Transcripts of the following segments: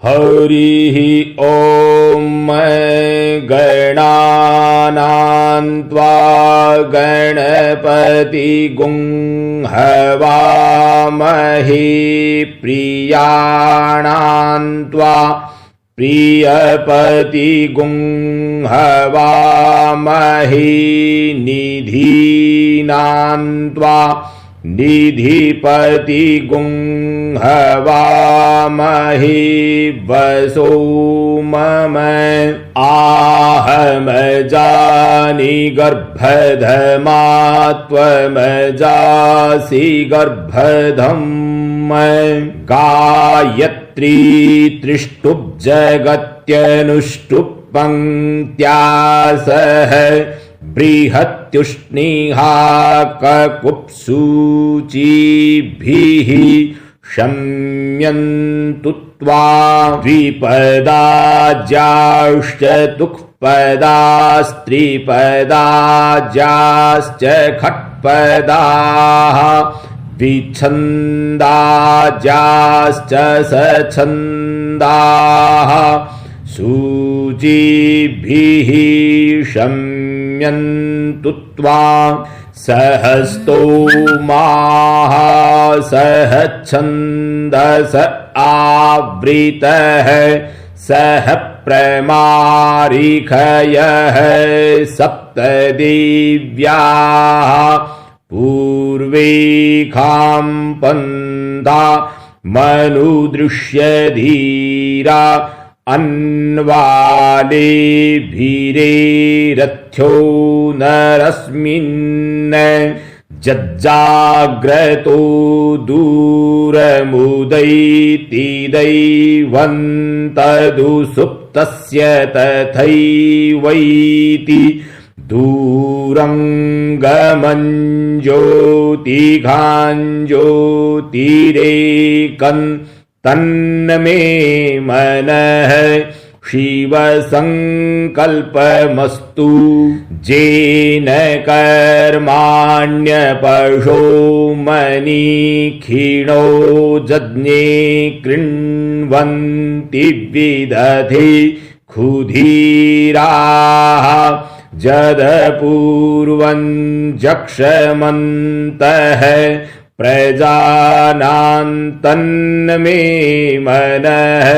हरिः ॐ गणानां त्वा गणपतिगुं हवामहे प्रियाणां त्वा प्रियपतिगुं हवामहे निधीनां त्वा निधिपतिगुं हवामहे वसो मम आहमजानि गर्भधमा त्वमजासि गर्भधम् गायत्री त्रिष्टुप्जगत्यनुष्टुप् पंक्त्या सह बृहत्युष्णिहा ककुप्सूचिभिः शम्यन्तु त्वा द्विपदाज्याश्च तुक्पदास्त्रिपदाज्याश्च खट्पदाः विच्छन्दाज्याश्च सछन्दाः सूचिभिः शम्यन्तु त्वा सहस्तोमाः सह छन्दस आवृतः सह प्रमारिखयः सप्तदेव्याः पूर्वेखां पन्था मनुदृश्य धीरा अन्वालेभिरेरथ्यो नरस्मिन् जज्जाग्रतो दूरमुदैतिदैवन्तदुसुप्तस्य तथैवैति दूरं गमञ्ज्योतिघाञ्ज्योतिरेकन् तन्मे मनः शिवसङ्कल्पमस्तु जेन कर्माण्यपशो मनीखिणो जज्ञे कृण्वन्ति विदधे क्षुधीराः जदपूर्वं जक्षमन्तः प्रजानां तन्मे मनः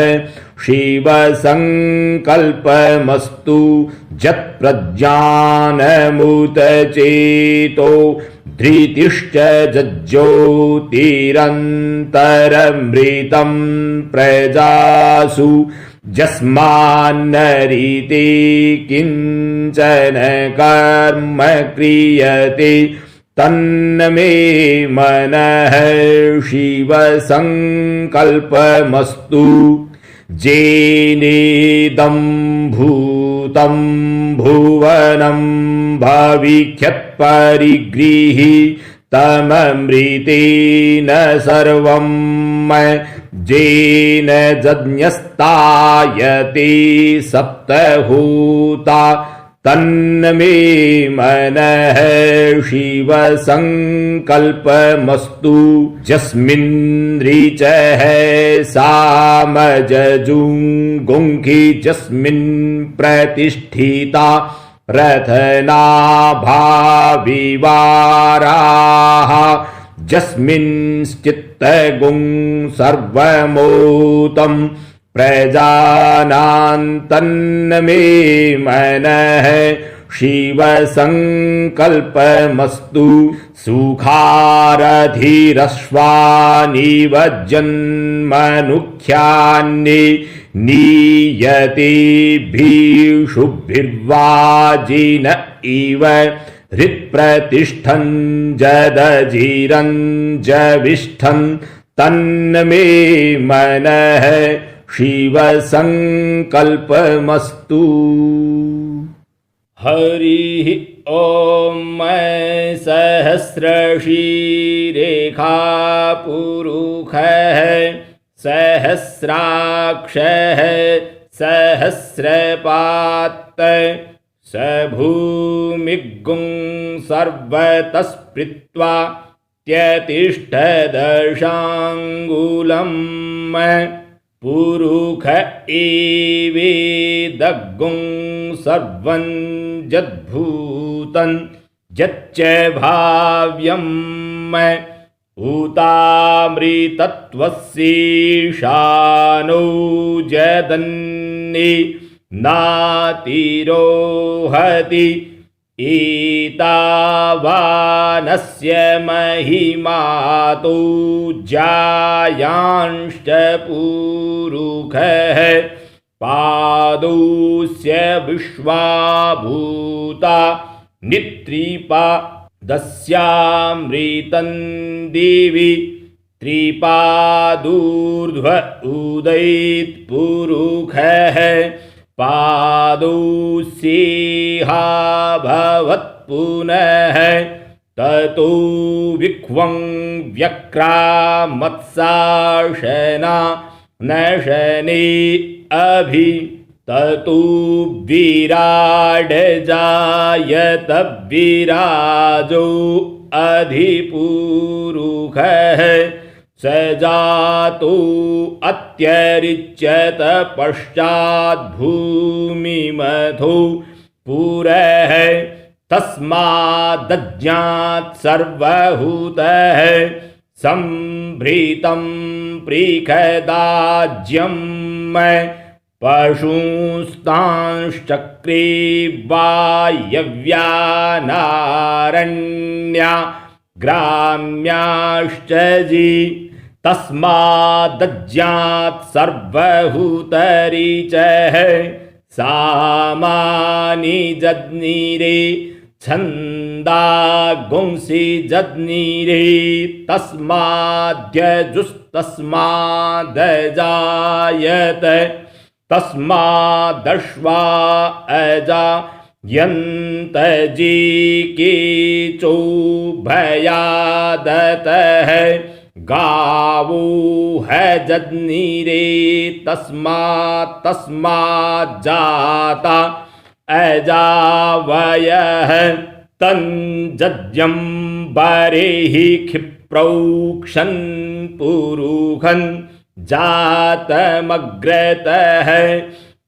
शिवसङ्कल्पमस्तु जत्प्रज्ञानमुतचेतो धृतिश्च जज्ज्योतिरन्तरमृतं प्रजासु यस्मान्नरिते किञ्चन कर्म क्रियते तन्मे मनः शिवसङ्कल्पमस्तु जेनेदं भूतं भुवनं भविष्यत्परिगृहीतममृतेन सर्वं जेन जज्ञस्तायते सप्तहोता तन्मे मनः शिवसङ्कल्पमस्तु यस्मिन्नृचः सामजजुङ्गुंखि यस्मिन् प्रतिष्ठिता रथनाभाविवाराः यस्मिंश्चित्तगुं सर्वमोतं प्रजानां तन्मे मनः शिवसङ्कल्पमस्तु सुखारधिरश्वानिव जन्मनुख्यान्ये नीयते भीषुभिर्वाजिन इव हृत्प्रतिष्ठं जदजिरं जविष्ठं तन्मे मनः शिवसङ्कल्पमस्तु। हरिः ॐ सहस्रशीरेखापुरुषः सहस्राक्षः सहस्रपात् स भूमिगुं सर्वतस्पृत्वा त्यतिष्ठदशाङ्गुलम् पुरुष एवेदग्गुं सर्वं यद्भूतं यच्च भाव्यं उतामृतत्वस्यैशानो जदन्नि नातिरोहति एतावानस्य महिमातो जायांश्च पुरुषः पादोस्य विश्वाभूता नित्रिपादस्यामृतं दिवि त्रिपादूर्ध्व उदैत् पुरुषः पादोस्येहा भवत्पुनः ततो विख्वं व्यक्रामत्साशना न शने अभि ततो विराड जायत विराजो अधिपुरुषः स जातो अत्यरिच्यत पश्चाद्भूमिमथो पुरः तस्मादज्ञात् सर्वभूतः सम्भृतं प्रीखदाज्यं पशुस्तांश्चक्रे वायव्यानारण्या ग्राम्याश्च जी तस्मादज्ञात् सर्वभूतरिचः सामानि जज्ञिरे छन्दागुंसि जज्ञिरे तस्माद्यजुस्तस्मादजायत तस्मादश्वा अजायन्तजीकीचो भयादतः गावो हजज्ञिरे तस्माज्जाता अजावयः तञ्जज्ञं बरेहि क्षिप्रौक्षन् पुरुषन् जातमग्रतः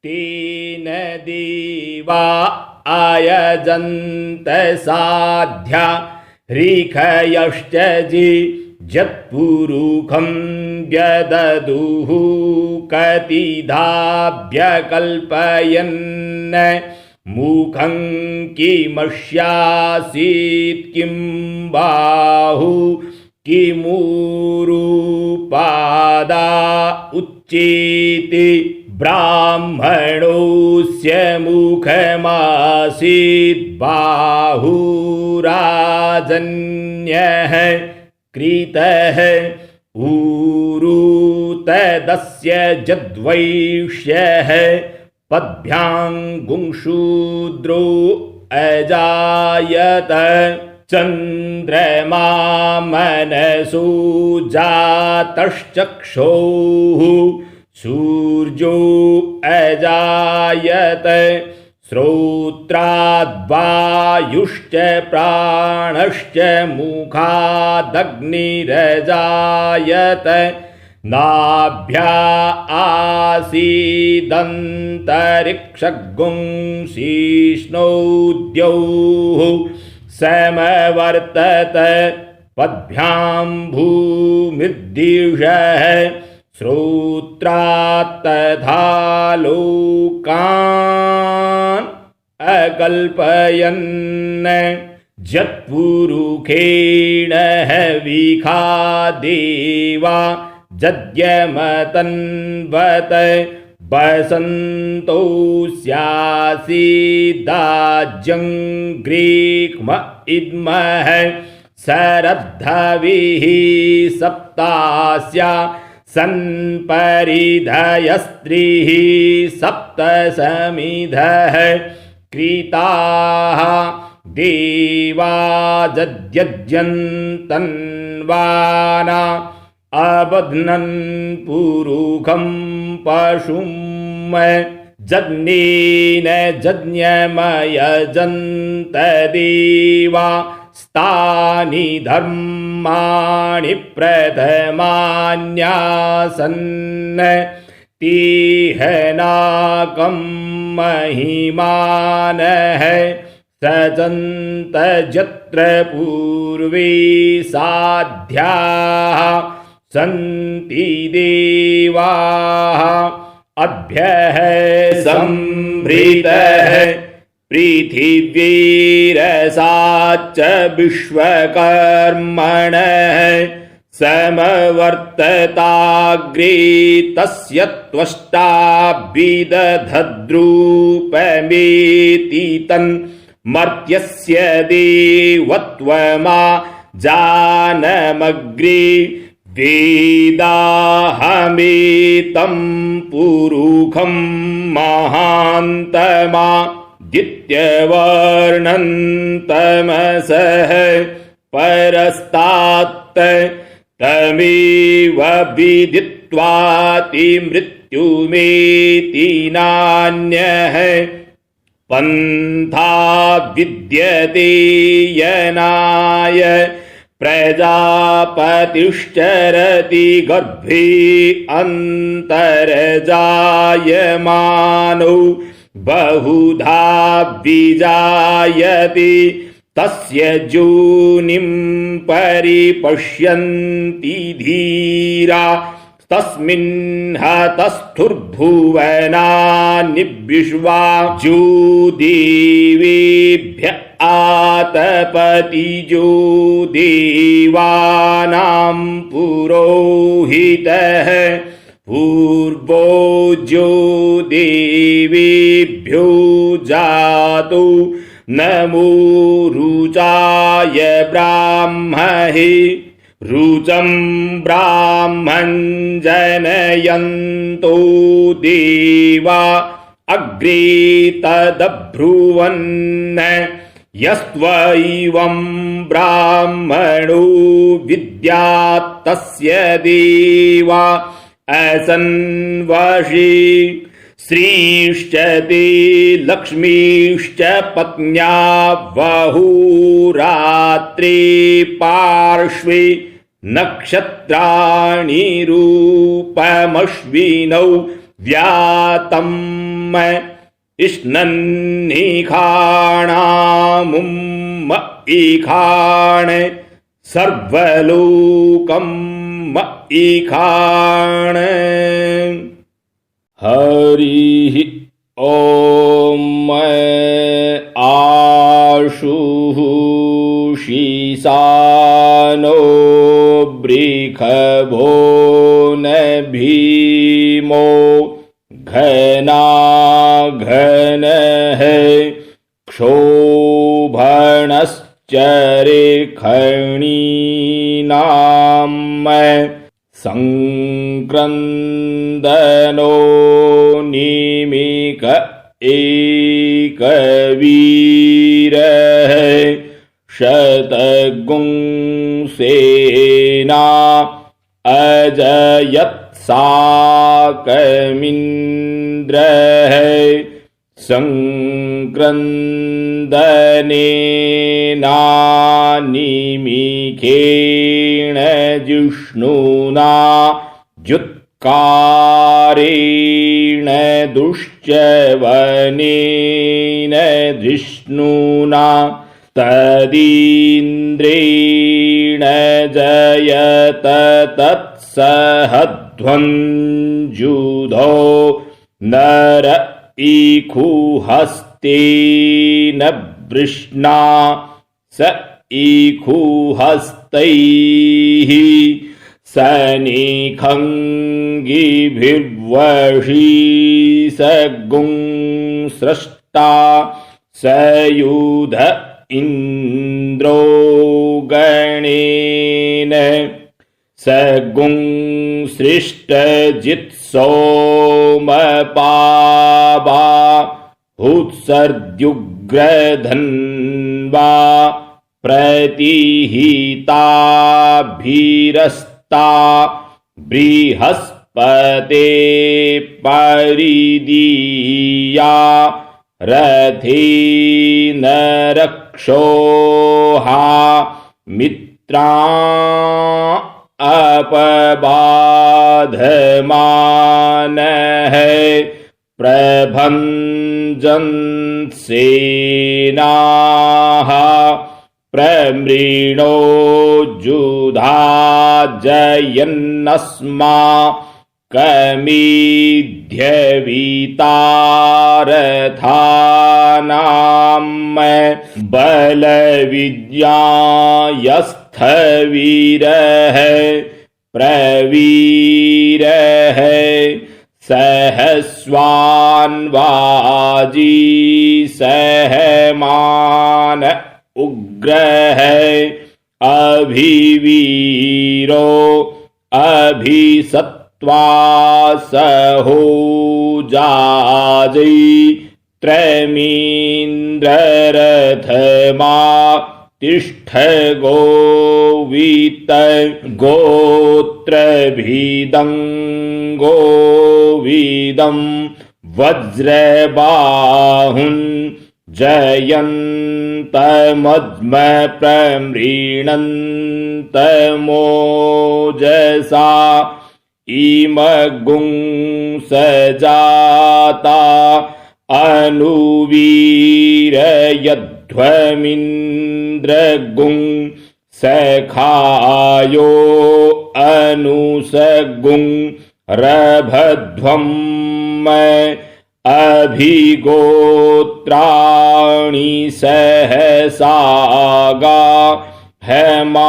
तेन देवा आयजन्त साध्या ह्रीखयश्च यत्पुरुषं व्यददुः कतिधाभ्यकल्पयन् मुखं किमस्यासीत् किं बाहु किमूरुपादा उच्येते ब्राह्मणोऽस्य मुखमासीत् बाहुराजन्यः कृतः ऊरु तदस्य जद्वैष्यः पद्भ्याङ्गुंशूद्रो अजायत चन्द्रमा मनसो जातश्चक्षुः सूर्यो अजायत श्रोत्राद्वायुश्च प्राणश्च मुखादग्निरजायत नाभ्या आसीदन्तरिक्षगुंसिष्णोद्यौः समवर्तत पद्भ्यां भूमिर्दिशः श्रोत्रात् तथा लोकान् अकल्पयन् यत्पुरुषेण विखादेवा जज्ञमतन्वत वसन्तो स्यासीदाज्यं ग्रीक्म इद्मः सरद्धविः सप्तास्या सन्परिधयस्त्रिः सप्तसमिधः कृताः देवा जज्ञन्तन्वाना अबध्नन् पुरुषं पशुं जज्ञेन जज्ञमयजन्त देवा स्तानि धर्माणि प्रथमान्यासन् तिहनाकं महिमानः सचन्त यत्र पूर्वे साध्याः सन्ति देवाः अभ्यः संभृतः पृथिवीरसाच्च विश्वकर्मणः समवर्तताग्रे तस्य त्वष्टा विदधद्रूपमेति तन्मर्त्यस्य देवत्वमा जानमग्रे वेदाहमेतं पुरुखं महान्तमा दित्यवर्णन्तमसः परस्तात् तमेव विदित्वाति मृत्युमेति नान्यः पन्था विद्यते यनाय प्रजापतिश्चरति गर्भे अन्तर्जायमानो बहुधा विजायते तस्य योनिं परिपश्यन्ति धीरा तस्मिन् हतस्थुर्भुवनानि विश्वा देवेभ्य आतपतिजो देवानां पुरोहितः पूर्वो जो देवेभ्यो जातो नमो रुचाय ब्राह्महे रुचं ब्राह्मं जनयन्तो देवा अग्रे तदब्रुवन् यस्त्वैवं ब्राह्मणो विद्यात् तस्य देवा असन्वशे श्रीश्च ते लक्ष्मीश्च पत्न्या बहुरात्रे पार्श्वे नक्षत्राणि रूपमश्विनौ व्यातं इष्णन्निखाणामुम् ईखाण सर्वलोकम् ईखाण हरिः ॐ आशुः शीसानो बृखभो न भीमो घनाघनः क्षोभणश्चरेखणीनां संक्रन्दनो निमिक एकवीरः शतगुंसेना अजयत्साकमिन्द्रः संक्रन्दनेनानिमिखेण जिष्णुना जुत्कारेण दुश्चवनेन जिष्णुना तदीन्द्रेण जयत तत्सहध्वंजुधो नर ईखुहस्तेन वृष्णा स ईखुहस्तैः सनिखङ्गिभिर्वशी सगुंस्रष्टा सयुध इन्द्रो गणेन सगुंसृष्टजित्सोमपावा उत्सर्द्युग्रधन्वा प्रतिहिताभिरस्ता बृहस्पते परिदीया रथेन रक्षोहा मित्रा अपबाधमानः प्रभञ्जन्सेनाः प्रमृणो जुधा जयन्नस्मा कमीध्यवीतारथानां बलविद्यायस्थवीरः प्रवीरः सहस्वान्वाजी सहमान उग्रः अभिवीरो अभिसत्त्वा सहोजाजै त्रमीन्द्ररथमा तिष्ठ गोवीत गोत्रभिदं गोविदं वज्रबाहुन् जयन्तमज्म प्रमृणन्तमोजसा इमगुंसजाता अनुवीरयध्वमिन्द्रगुं सखायो अनुसगुं रभध्वं अभिगोत्राणि सहसागा हेमानोदयो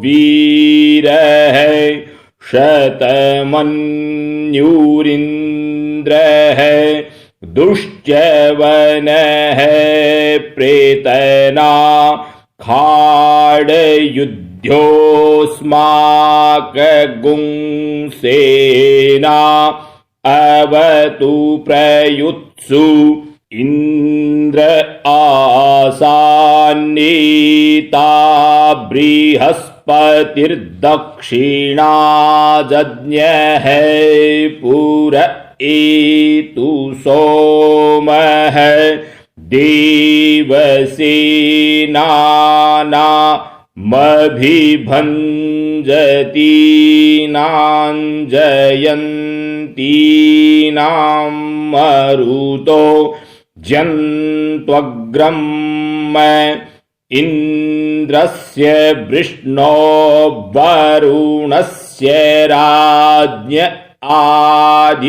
वीरः शतमन्युरिन्द्रः दुश्चवनः प्रेतना खाडयुध्योऽस्माकगुंसेना अवतु प्रयुत्सु इन्द्र आसान्नीता बृहस्पतिर्दक्षिणाजज्ञः पुर एतु सोमः देवसेनानामभिभञ्जतीनां जयन्तीनां मरुतो जन्त्वग्रं इन्द्रस्य वृष्णो वरुणस्य राज्ञ आदित्यानां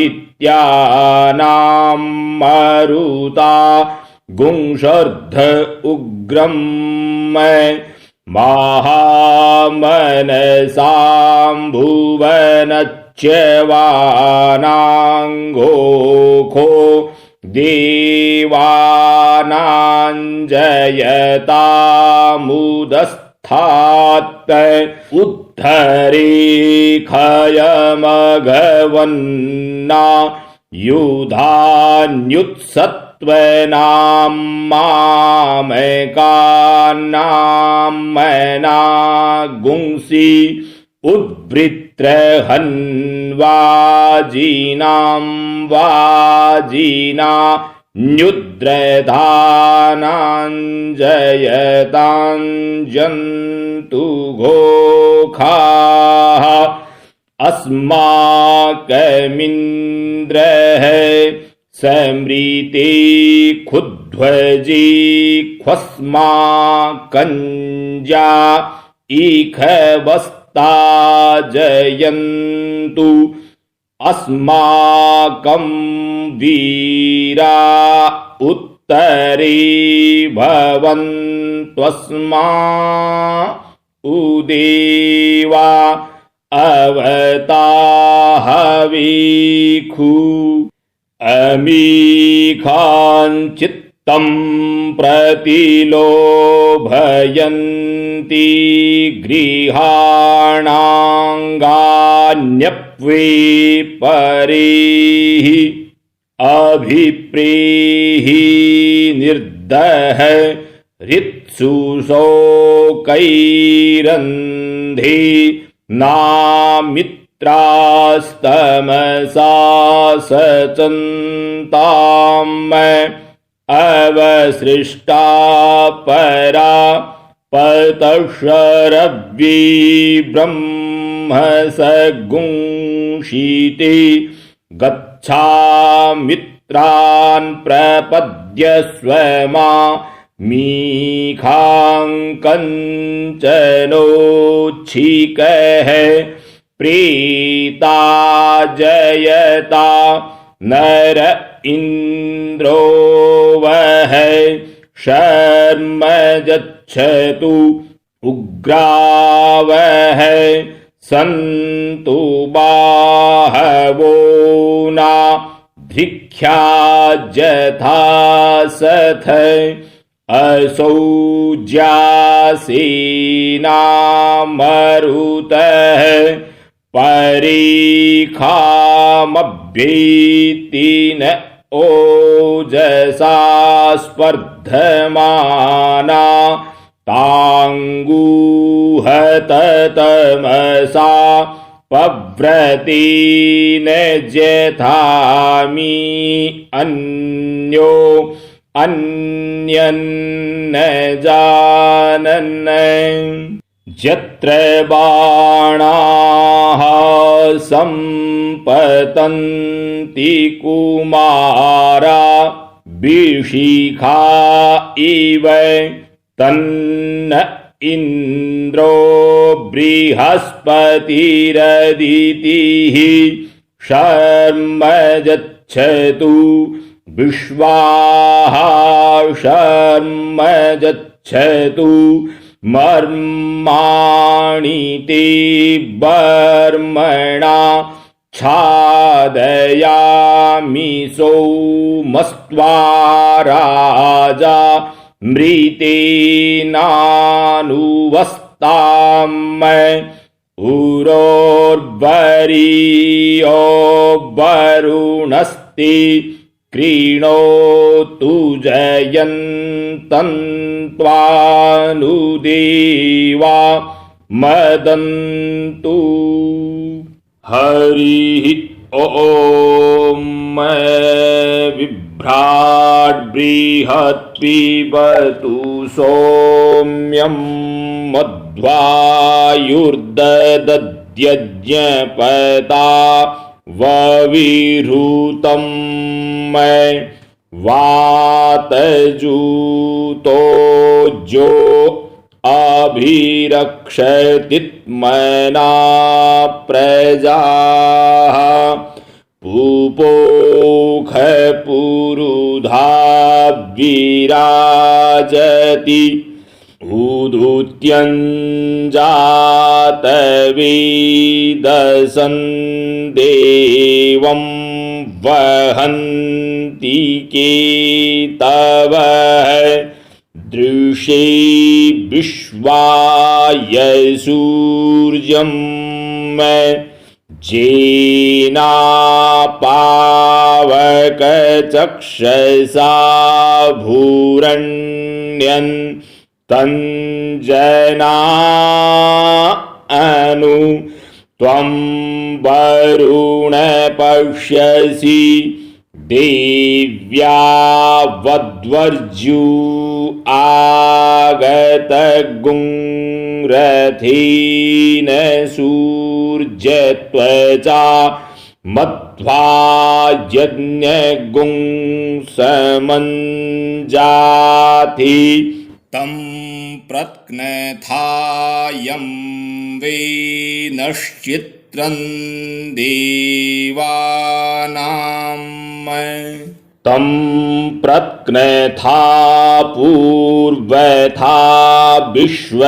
मरुता गुंशर्ध उग्रं महामनसां भुवनच्यवानाङ्गोखो देवानां जयतामुदस्थात् उद्धरेखयमघवन्ना युधान्युत्सत्त्वनां मामकानां मना गुंसि उद्वृत्रहन्वाजीनां वाजीना न्युद्रधानां जयतां जन्तु घोखाः अस्माकमिन्द्रः समृते खुध्वजी ख्वस्माकञ्जा इखवस्ता जयन्तु अस्माकं वीरा उत्तरे भवन्त्वस्मा उदेवा अवताहवीखु अमीखाञ्चित्तं प्रतिलोभयन्ति गृहाणाङ्गान्यप्वे परेः अभिप्रेहि निर्दह ऋत्सु शोकैरन्धे नामित्रास्तमसा सचन्ताम् अवसृष्टा परा पतशरव्ये ब्रह्मसगुंषीते गच्छामित्रान् प्रपद्यस्व मा मीखाङ्कञ्चनोच्छिकः प्रीता जयता नर इन्द्रो वः शर्म यच्छतु उग्रावः सन्तु बाहवो ना धिख्याजथा सथ असौज्यासीना मरुतः परीखामभ्येति न ओजसा स्पर्धमाना ताङ्गूहततमसा पव्रतेन जथामि अन्यो अन्यन्न जानन् यत्र बाणाः सम्पतन्ति कुमारा विशिखा इव तन्न इन्द्रो बृहस्पतिरदितिः शर्म यच्छतु विश्वाः शर्म यच्छतु मर्माणि ते बर्मणा छादयामि सोमस्त्वा राजा मृतेनानुवस्ताम् उरोर्वरीयो वरुणस्ते क्रीणोतु जयन्तन्त्वानुदेवा मदन्तु हरिः ॐ बिभ्राड्बृहत्पिबतु सौम्यं मध्वायुर्ददद्यज्ञपता वविहृतं वातजूतो जो अभिरक्षतित्मना प्रजाः पुपोख पुरुधा विराजति उदुत्यञ्जातवेदसं देवं वहन्ति केतवः दृशे विश्वाय सूर्यं जेनापावकचक्षसा भूरण्यन् तञ्जना अनु त्वं वरुण पश्यसि देव्या वद्वर्जु आगतगुंरथेन सूर्यत्वचा मध्वा यज्ञगुंसमञ्जाति तं प्रत्नथायं वेनश्चित्रं देवानां तं प्रत्नथा पूर्वथा विश्वथेमथा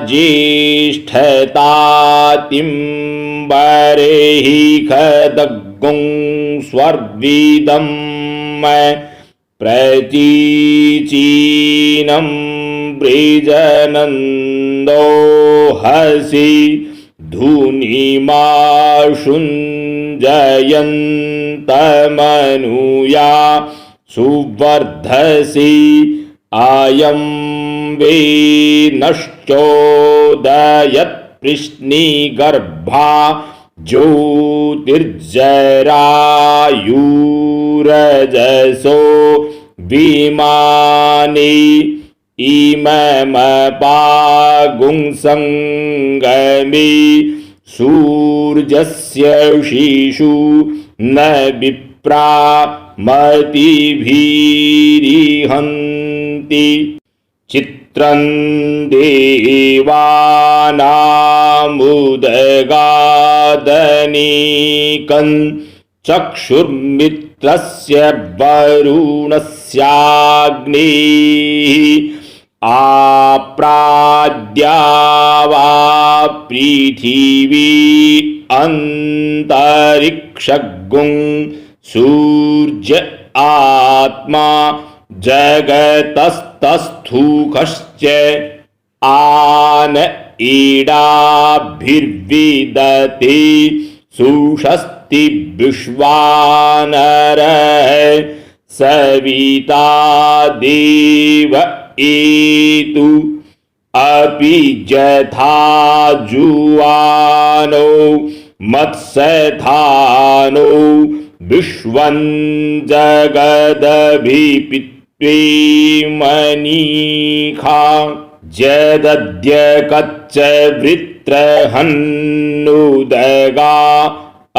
ज्येष्ठतातिम्बरेहि खदग्गुं स्वर्विदं प्रतीचीनं वृजनन्दोहसि धुनिमाशुञ्जयन्तमनुया सुवर्धसि अयं वेनश्चोदयत्पृश्निगर्भा ज्योतिर्जरायुरजसो विमाने इममपागुंसङ्गमे सूर्यस्य शीशु न विप्रा मतिभिरिहन्ति चित्रं देवानामुदगादनीकं चक्षुर्मित्रस्य वरुणस्याग्नेः आप्राद्या वा पृथिवी अन्तरिक्षगुं सूर्य आत्मा जगतस्तस्थूखश्च आन ईडाभिर्विदते सुषस्ति विश्वानरः सविता देव एतु अपि यथा जुवानो मत्स्यथानो विश्वं जगदभिपित्वे मनीखा जदद्य कच्च वृत्रहन्नुदगा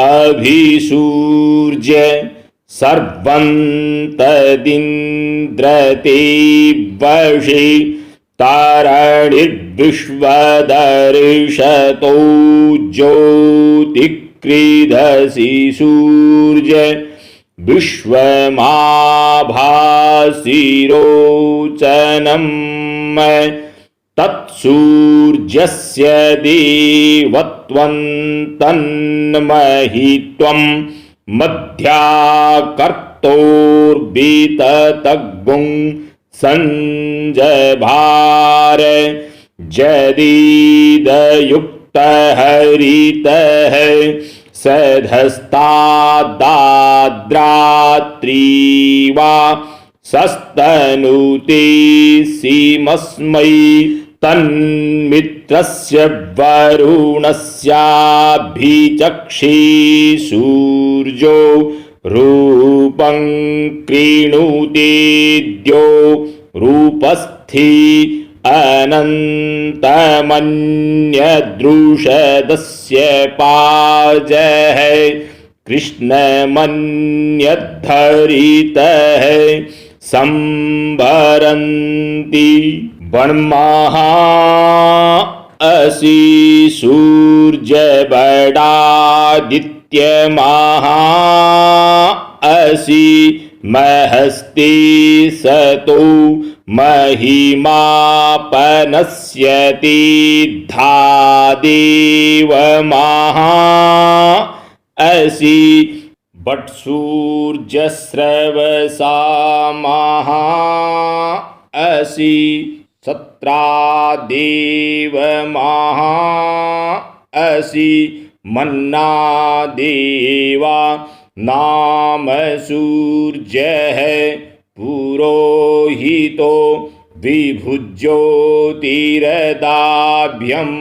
अभिसूर्य सर्वं तदिन्द्रते वशे तारणिर्विश्वदर्शतो ज्योतिक्रीडसि सूर्य विश्वमाभासिरोचनं तत्सूर्यस्य देवत्वं तन्महित्वं मध्याकर्तोर्बिततगुं संजभार जदीदयुक्तहरितः सधस्तादाद्रात्रीवा सस्तनुते सीमस्मै तन्मित्रस्य वरुणस्याभिचक्षे सूर्यो रूपं कृणुतेद्यो रूपस्थि अनन्तमन्यदृषदस्य पाजः कृष्णमन्यद्धरितः संभरन्ति वन्महा असि सूर्यबडादित्यमहा असि महस्ते सतो महिमापनस्यते धादेवमहा असि वट्सूर्यस्रवसा महा असि सत्रादेवमहा असि मन्नादेवा नाम सूर्यः पुरोहितो विभुज्योतिरदाभ्यं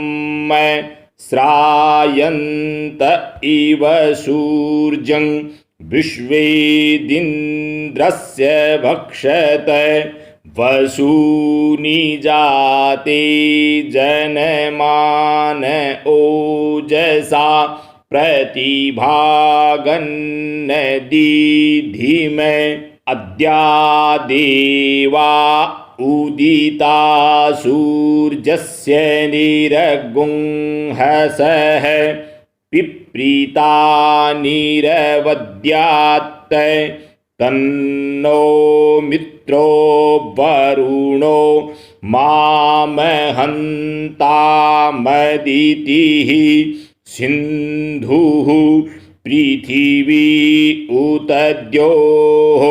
श्रायन्त इव सूर्यं विश्वेदिन्द्रस्य भक्षत वसूनि जाते जनमान ओजसा प्रतिभागन्नदीधिमे अद्यादेवा उदिता सूर्यस्य निरगुंहसः पिप्रीता निरवद्यात् तन्नो मित्रो वरुणो मामहन्तामदितिः सिन्धुः पृथिवी उत द्योः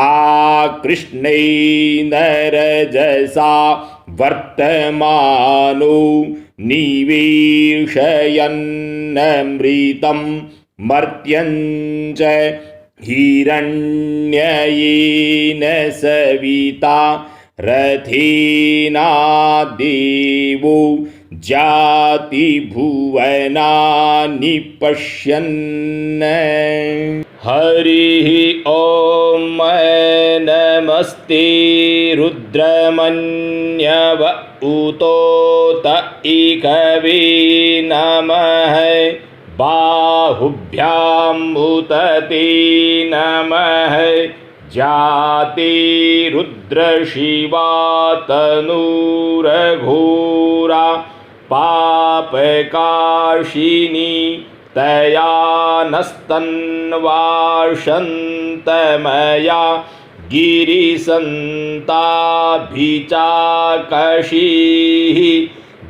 आकृष्णैर्नरजसा वर्तमानो निवेशयन्नमृतं मर्त्यं च हिरण्ययेन सविता रथेना देवो जातिभुवनानि पश्यन्। हरिः ॐ नमस्ते रुद्र मन्यव उतोत इकवे नमः बाहुभ्याम् उत ते नमः जाते रुद्रशिवा तनूरघोरा पापकाशिनी तया नस्तन्वाशन्तमया गिरिसन्ताभिचाकषीः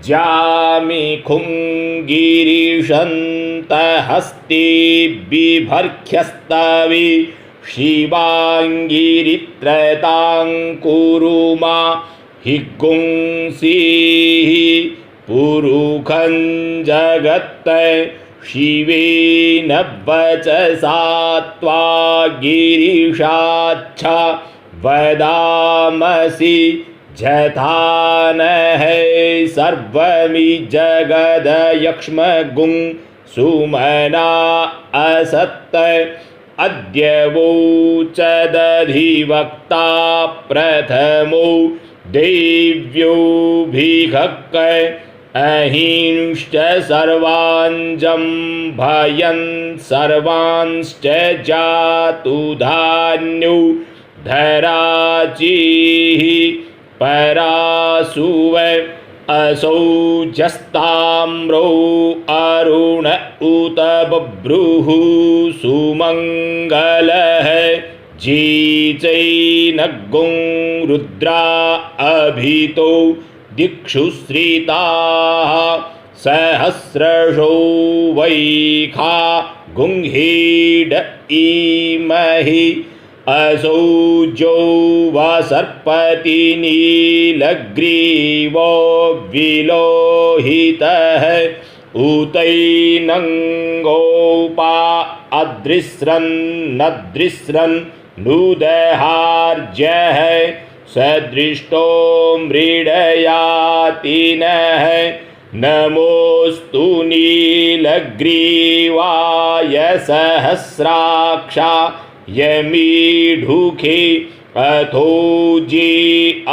जामिखुङ्गिरिशन्तहस्ते बिभर्ख्यस्तवे शिवाङ्गिरित्रतां कुरुमा हि गुंसीः पुरुखं जगत् शिवेन वचसा त्वा गिरिशाच्छा वदामसि जथानः सर्वमि जगदयक्ष्मगुं सुमना असत्त अद्य वोचदधिवक्ता प्रथमो देव्योऽभिहक् अहिंश्च सर्वाञ्जं भयन् सर्वांश्च जातु धान्यो धराचिः परासुव असौजस्ताम्रो अरुण उत बभ्रुः सुमङ्गलः जीचैनगुं रुद्रा अभितो दिक्षु श्रिताः सहस्रशो वैखा गुंहीड इमहि असौजो वसर्पति नीलग्रीवो विलोहितः उतैनङ्गोपा अदृस्रन्नदृस्रन् नुदहार्जः सदृष्टो मृडयातिनः नमोऽस्तु नीलग्रीवाय सहस्राक्षा यमीढुखे अथोजे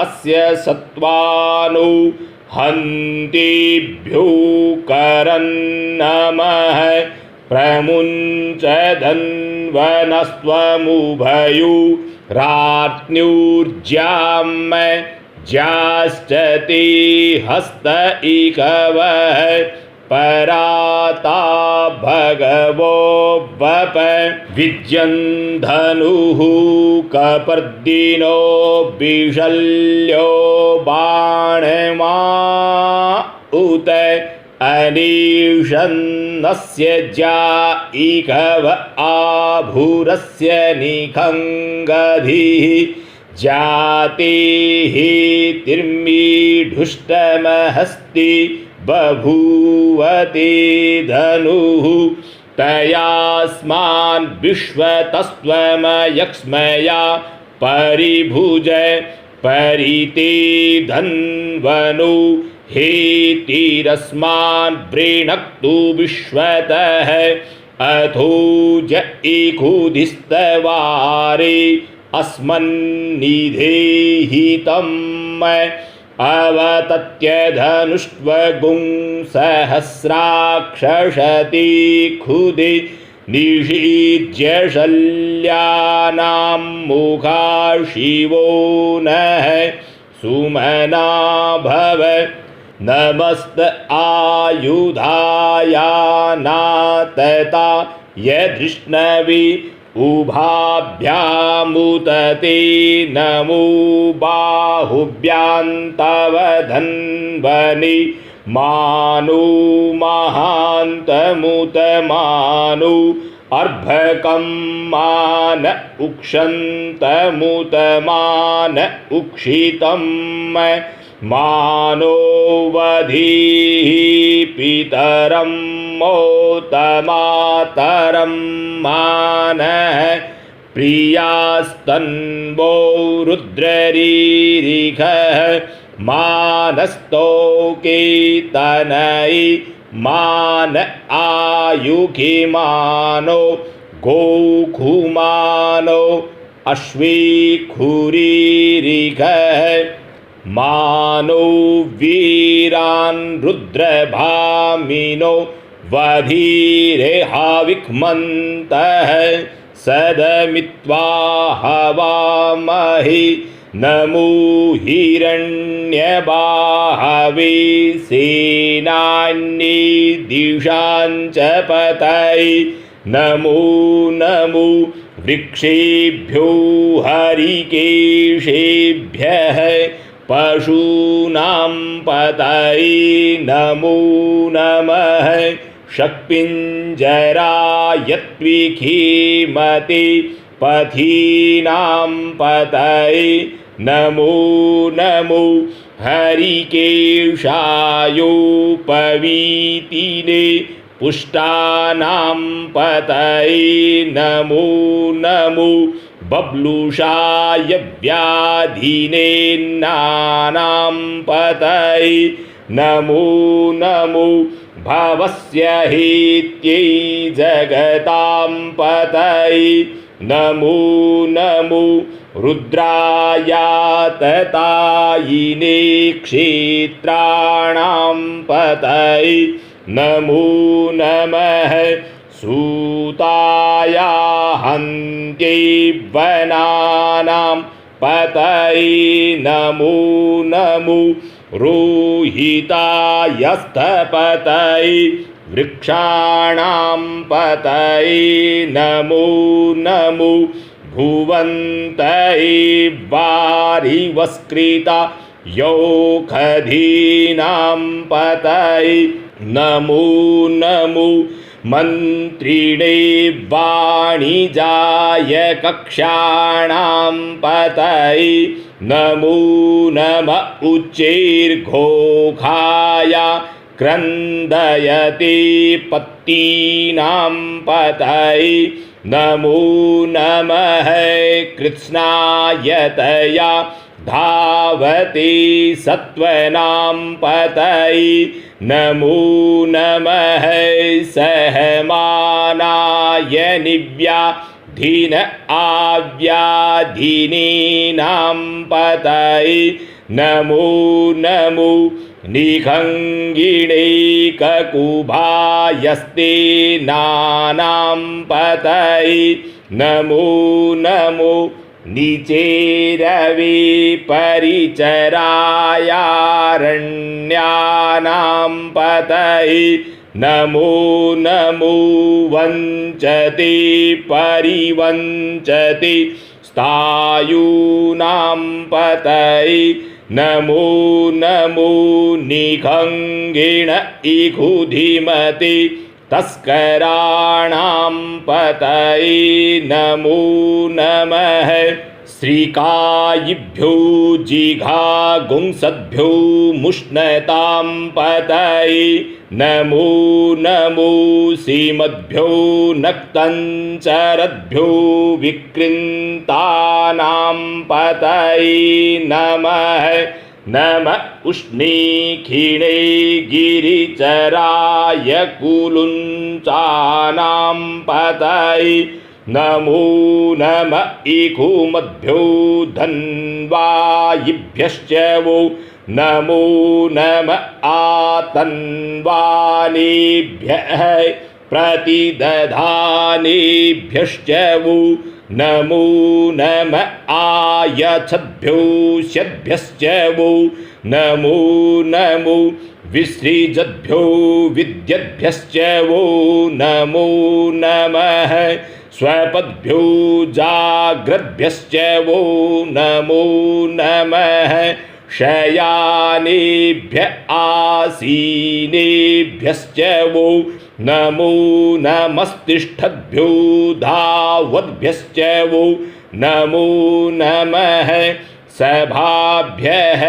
अस्य सत्त्वानो हन्तेभ्यो करन्नमः प्रमुञ्च धन्वनस्त्वमुभयो राज्ञूर्ज्याम ज्याश्च ते हस्त इकवः पराता भगवो वप विद्यन्धनुः कपर्दिनो विशल्यो बाणमा उत अनीशन्नस्य जा इकव आभुरस्य निखङ्गधिः जाते तिर्मीढुष्टमहस्ति बभूवते धनुः तयास्मान् विश्वतस्त्वमयक्ष्मया परिभुज परिते धन्वनु हेतिरस्मान् वृणक्तु विश्वतः अथोज इकुधिस्तवारे अस्मन्निधेहितम् अवतत्य धनुष्वगुं सहस्राक्षशति खुदि निषीज्य शल्यानां मुखा शिवो नः सुमना भव नमस्त आयुधायानातता यधृष्णवि उभाभ्यामुतते नमो बाहुभ्यान्तव धन्वनि मानो महान्तमुत मानो अर्भकं मान उक्षन्तमुत मान उक्षितं मानो वधीः पितरं मोतमातरं मानः प्रियास्तन्वो रुद्ररीरिखः मानस्तोकेतनयि मान आयुखिमानो गोखुमानो अश्वीखुरीरिखः मानो वीरान् रुद्रभामिनो वधीरेहाविक्मन्तः सदमित्वा हवामहे नमो हिरण्यबाहवे सेनान्ये दिशाञ्च पतये नमो नमो वृक्षेभ्यो हरिकेशेभ्यः पशूनां पतये नमो नमः शक्पिञ्जरायत्विखीमते पथीनां पतये नमो नमो हरिकेशायोपवीतिने पुष्टानां पतये नमो नमो बब्लुषाय व्याधिनेन्नानां पतये नमो नमो भवस्य हेत्यै जगतां पतये नमो नमो रुद्रायाततायिने क्षेत्राणां पतये नमो नमः सूताया हन्त्यै वनानां पतये नमो नमो रोहितायस्थपतये वृक्षाणां पतये नमो नमो भुवन्तये वारिवस्कृता यौखधीनां पतये नमो नमो मन्त्रिणे वाणिजाय कक्षाणां पतये नमो नमः उच्चैर्घोषाय क्रन्दयते पत्तीनां पतये नमो नमः कृत्स्नायतया धावते सत्त्वनां पतये नमो नमः सहमानाय निव्याधिन आव्याधिनीनां पतये नमो नमो निखङ्गिणे ककुभायस्ते नानां पतये नमो नमो निचेरवे परिचरायारण्यानां पतये नमो नमो वञ्चते परिवञ्चते स्थायूनां पतये नमो नमो निखङ्गिण इखुधिमते तस्कराणां पतये नमो नमः श्रीकायिभ्यो जिघागुंसद्भ्यो मुष्णतां पतये नमो नमो सीमद्भ्यो नक्तञ्चरद्भ्यो विकृन्तानां पतये नमः नमः उष्णीखिणे गिरिचराय कुलुञ्चानां पतये नमो नमः इखुमद्भ्यो धन्वायिभ्यश्च वो नमो नमः आतन्वानेभ्यः प्रतिदधानेभ्यश्च वो नमो नमः आयच्छद्भ्यो शद्भ्यश्च वो नमो नमो विसृजद्भ्यो विद्यद्भ्यश्च वो नमो नमः स्वपद्भ्यो जाग्रद्भ्यश्च वो नमो नमः शयानेभ्य आसीनेभ्यश्च वो नमो नमस्तिष्ठद्भ्यो धावद्भ्यश्च वो नमो नमः सभाभ्यः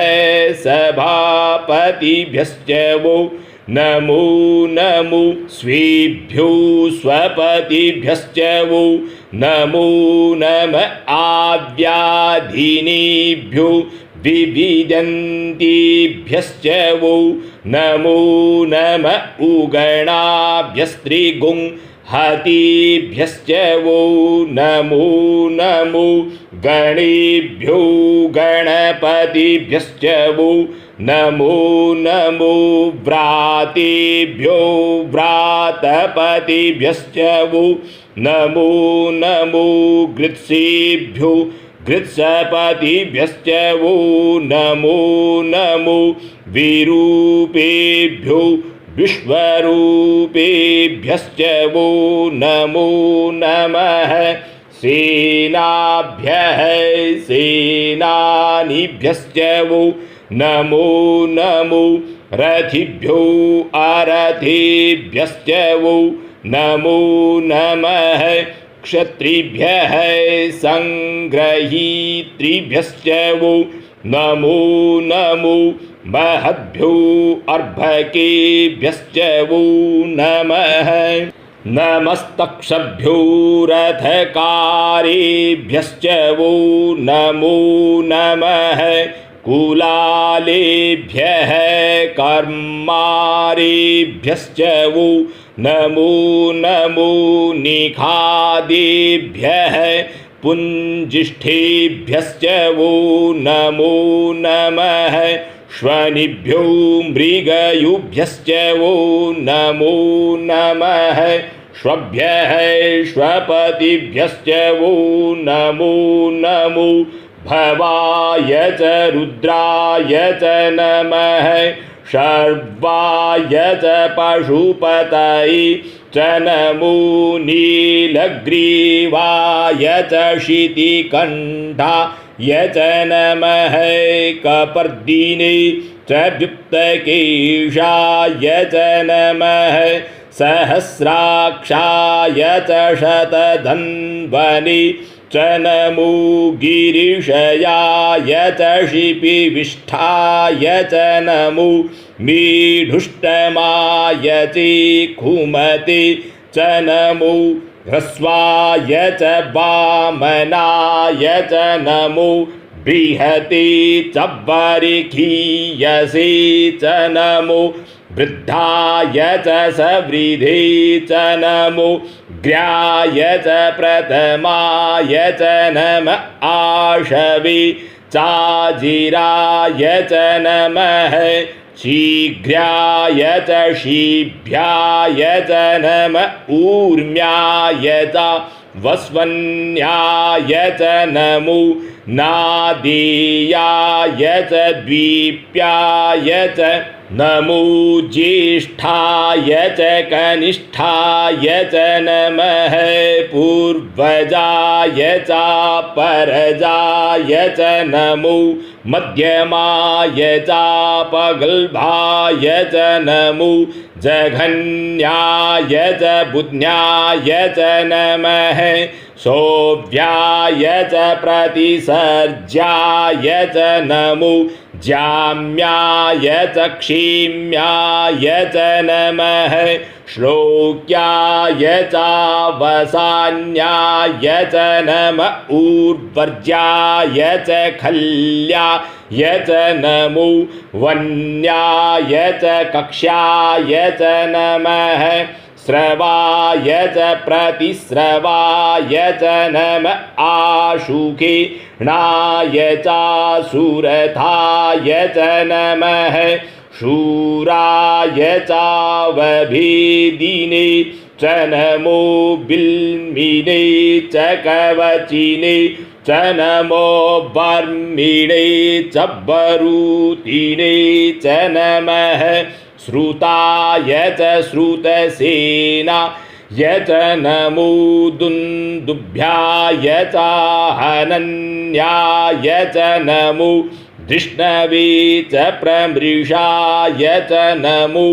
सभापतिभ्यश्च वो नमो नमो स्वेभ्यो स्वपतिभ्यश्च वो नमो नमः आव्याधिनेभ्यो विविदन्तीभ्यश्च वो नमो नम उगणाभ्यस्त्रिगुं हतीभ्यश्च वो नमो नमो गणेभ्यो गणपतिभ्यश्च वो नमो नमो व्रातेभ्यो व्रातपतिभ्यश्च वो नमो नमो गृत्सेभ्यो गृत्सपतिभ्यश्च वो नमो नमो विरूपेभ्यो विश्वरूपेभ्यश्च वो नमो नमः सेनाभ्यः सेनानीभ्यश्च वो नमो नमो रथिभ्यो अरथेभ्यश्च वो नमो नमः क्षत्रिभ्यः संग्रहीतृभ्यश्च वो नमो नमो महद्भ्यो अर्भकेभ्यश्च वो नमः नमस्तक्षभ्यो रथकारेभ्यश्च वो नमो नमः कुलालेभ्यः कर्मारेभ्यश्च वो नमो नमो निखादेभ्यः पुञ्जिष्ठेभ्यश्च वो नमो नमः श्वनिभ्यो मृगयुभ्यश्च वो नमो नमः श्वभ्यः श्वपतिभ्यश्च वो नमो नमो भवाय च रुद्राय च नमः शर्वाय च पशुपतये च नमो नीलग्रीवाय च शितिकण्ठाय च नमः कपर्दिने च व्युक्तकेशाय च नमः सहस्राक्षाय च शतधन्वने च नमो गिरिशयाय च शिपिविष्ठाय च नमो मीढुष्टमाय चिखुमते च नमो ह्रस्वाय च वामनाय च नमो बृहते च बर्हियसे च नमो वृद्धाय च सवृधे च नमो ग्र्याय च प्रथमाय च नम आशवे चाजिराय च नमः शीघ्राय च शीभ्याय च नम ऊर्म्याय च वस्वन्याय च नमो नादेयाय च द्वीप्याय च नमो ज्येष्ठाय च कनिष्ठाय च नमः पूर्वजाय च परजाय च नमो मध्यमाय च पगल्भाय च नमो जघन्याय च बुध्न्याय च नमः सौव्याय च प्रतिसर्ज्याय च नमो जाम्याय च क्षीम्याय च नमः श्लोक्याय च वसान्याय च नम ऊर्वर्ज्याय च खल्याय च नमो वन्याय च कक्ष्याय च नमः स्रवाय च प्रतिस्रवाय च नम आशुखे नाय च सुरथाय च नमः शूराय च वभेदिने च नमो बिल्मिने च कवचिने च नमो बर्मिणे च बरूतिने च नमः श्रुताय च श्रुतसेनाय च नमो दुन्दुभ्याय च हनन्याय च नमो धृष्णवे च प्रमृषाय च नमो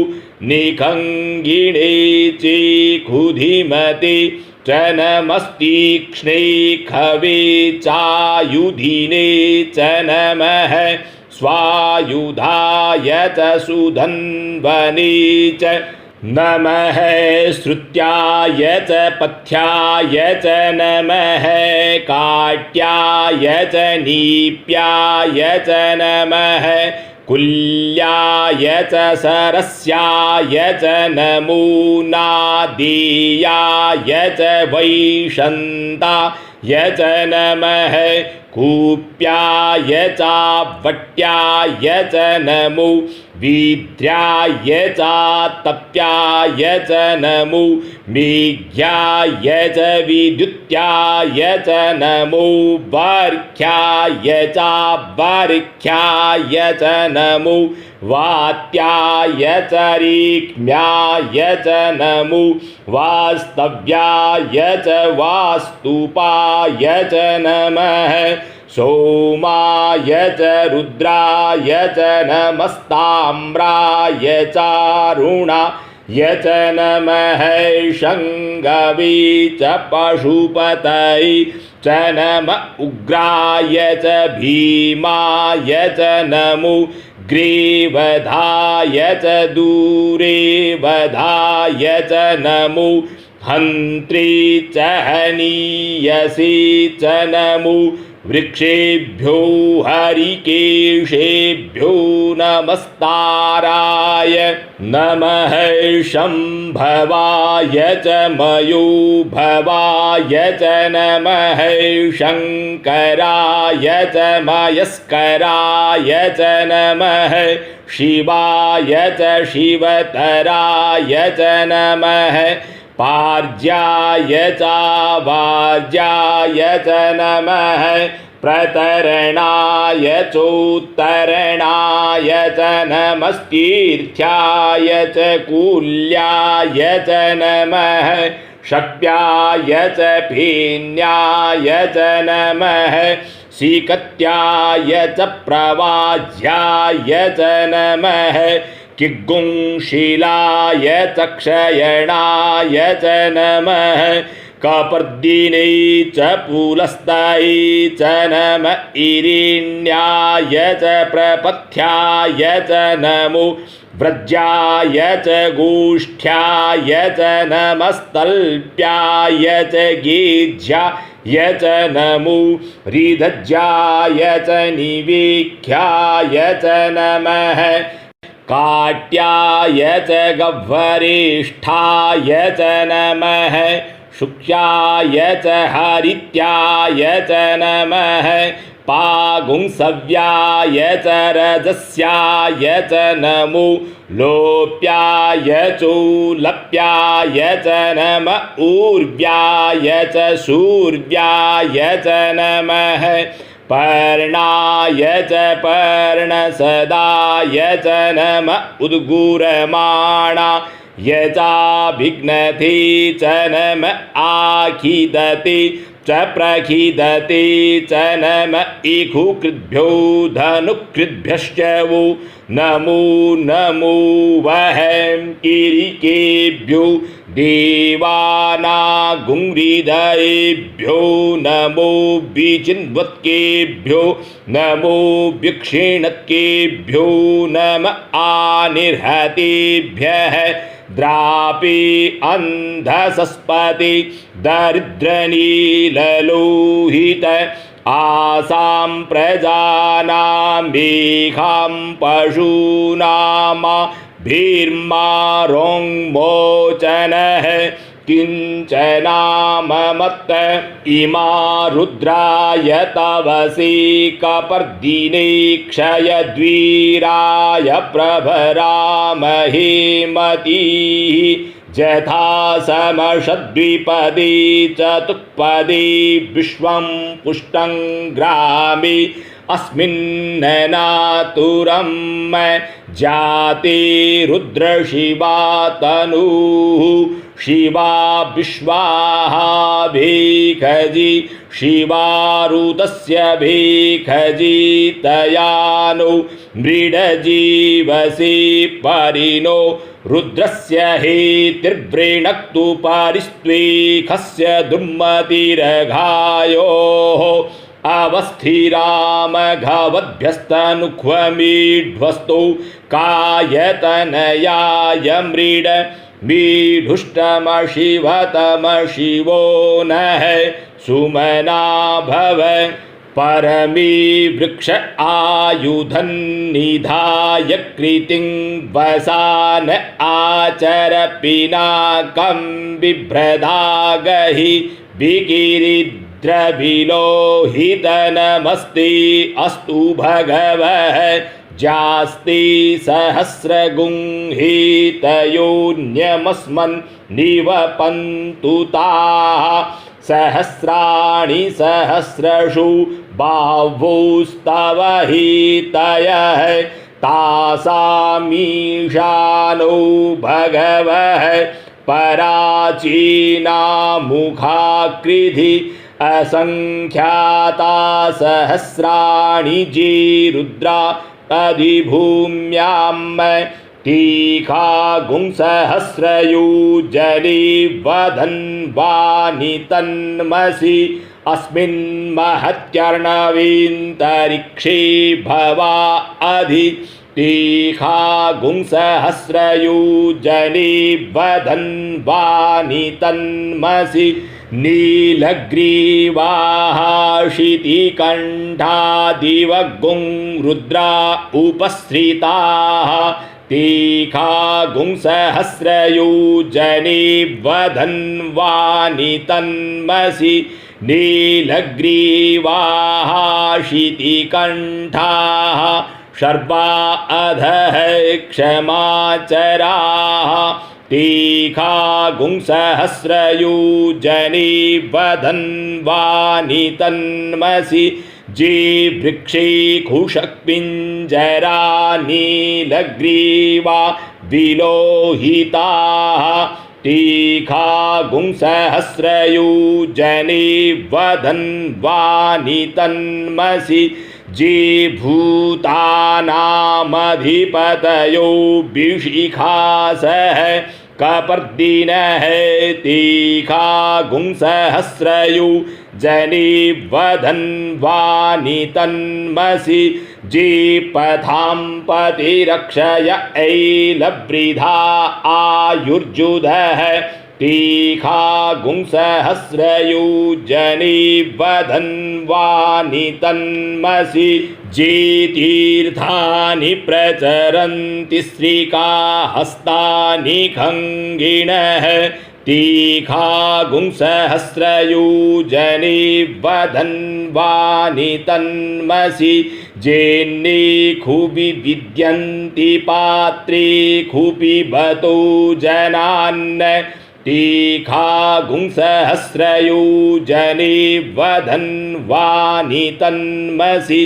निखङ्गिणे चेखुधिमते च नमस्तीक्ष्णे खवे चायुधिने च नमः स्वायुधाय च सुधन्वने च नमः श्रुत्याय च पथ्याय च नमः काट्याय च नीप्याय च नमः कुल्याय च सरस्याय च नमो नादीयाय च वैशन्ताय च नमः कूप्याय चावट्याय च नमो वीद्राय चातप्याय च नमो मेघ्याय च विद्युत्याय च नमो वर्ख्याय चावर्ख्याय च नमो वात्याय च रीक्म्याय च नमो वास्तव्याय च वास्तुपाय च नमः सोमाय च रुद्राय च नमस्ताम्राय चारुणाय च नमः शङ्गवे च पशुपतये च नम उग्राय च भीमाय च नमो ग्रीवधाय च दूरेवधाय च नमो हन्त्रे च हनीयसे च नमो वृक्षेभ्यो हरिकेशेभ्यो नमस्ताराय नमः शम्भवाय च मयोभवाय च नमः शङ्कराय च मयस्कराय च नमः शिवाय च शिवतराय च नमः पार्ज्याय चावार्ज्याय च नमः प्रतरणाय चोत्तरणाय च नमस्तीर्थ्याय च कूल्याय च नमः शक्त्याय च फेन्याय च नमः सीकत्याय च प्रवाज्याय च नमः किग्गुंशीलाय च क्षयणाय च नमः कपर्दिने च पुलस्ताय च नम इरिण्याय च प्रपथ्याय च नमो व्रज्याय च गोष्ठ्याय च नमस्तल्प्याय च गेज्याय च नमो रिदज्याय च निवेख्याय च नमः काट्याय च गह्वरेष्ठाय च नमः शुक्ष्याय च हरित्याय च नमः पागुंसव्याय च रजस्याय च नमो लोप्याय चोलप्याय च नम ऊर्व्याय च शूर्व्याय च नमः पर्णाय च पर्णसदाय च नम उद्गूरमाणाय चाभिघ्नते च नम आखिदते च प्रखिदते च नम इखुकृद्भ्यो धनुकृद्भ्यश्च वो नमो नमो वहं किरीकेभ्यो देवानागुंहृदयेभ्यो नमो विचिन्वत्केभ्यो नमो विक्षिणत्केभ्यो नम आनिर्हतेभ्यः द्रापे अन्धसस्पति दरिद्रनीललोहित आसां प्रजानां मेघां पशूनामा भीर्मारोङ्मोचनः किञ्चनाममत्त इमा रुद्राय तवसे कपर्दिने क्षयद्वीराय प्रभरामहे मतिः यथा समषद्विपदे चतुष्पदे विश्वं पुष्टं ग्रामे अस्मिन्ननातुरं जाते रुद्रशिवा तनुः शिवा विश्वाः भेखजी शिवारुतस्य भेखजी तयानो मृडजीवसे परिणो रुद्रस्य हेतिर्वृणक्तु परिस्त्वेखस्य दुर्मतिरघायोः अवस्थिरामघवद्भ्यस्तनुह्वमीढ्वस्तौ कायतनयाय मृड मीढुष्टमशिवतमशिवो नः सुमना भव परमी वृक्ष आयुधन्निधाय कृतिं वसान आचर पिनाकं बिभ्रदागहि विकिरिद्रविलोहितनमस्ति अस्तु भगवः जास्ति सहस्रगुंहितयोन्यमस्मन् निवपन्तु ताः सहस्राणि सहस्रषु बाहुस्तव हितयः तासामीशानो भगवः पराचीना मुखाकृधि असंख्याता सहस्राणि जीरुद्रा अधिभूम्यां तीखागुंसहस्रयोजने वदन्वानि तन्मसि अस्मिन् महत्यर्णवेन्तरिक्षे भवा अधि तीखागुंसहस्रयोजने वदन्वानि तन्मसि नीलग्रीवाः शितिकण्ठादिवगुं रुद्रा उपसृताः तीखागुंसहस्रयोजने वदन्वानि तन्मसि नीलग्रीवाः शितिकण्ठाः शर्वा अधः क्षमाचराः तीखागुंसहस्रयोजने वदन्वानि तन्मसि जीवृक्षे खुशक्पिञ्जरा नीलग्रीवा विलोहिताः तीखागुंसहस्रयोजने वदन्वानि तन्मसि जीभूतानामधिपतयो विशिखासः कपर्दिनः तीखागुंसहस्रयोजने वदन्वानि तन्मसि जीपथां पतिरक्षय ऐलवृधा आयुर्जुदः तीखागुंसहस्रयोजने वदन्वानि तन्मसि जीतीर्थानि प्रचरन्ति श्रीकाहस्तानि खङ्गिणः तीखागुंसहस्रयोजने वदन्वानि तन्मसि जेन्नेखुपि विद्यन्ति पात्रे खुपिबतो जनान् तीखागुंसहस्रयोजने वदन्वानि तन्मसि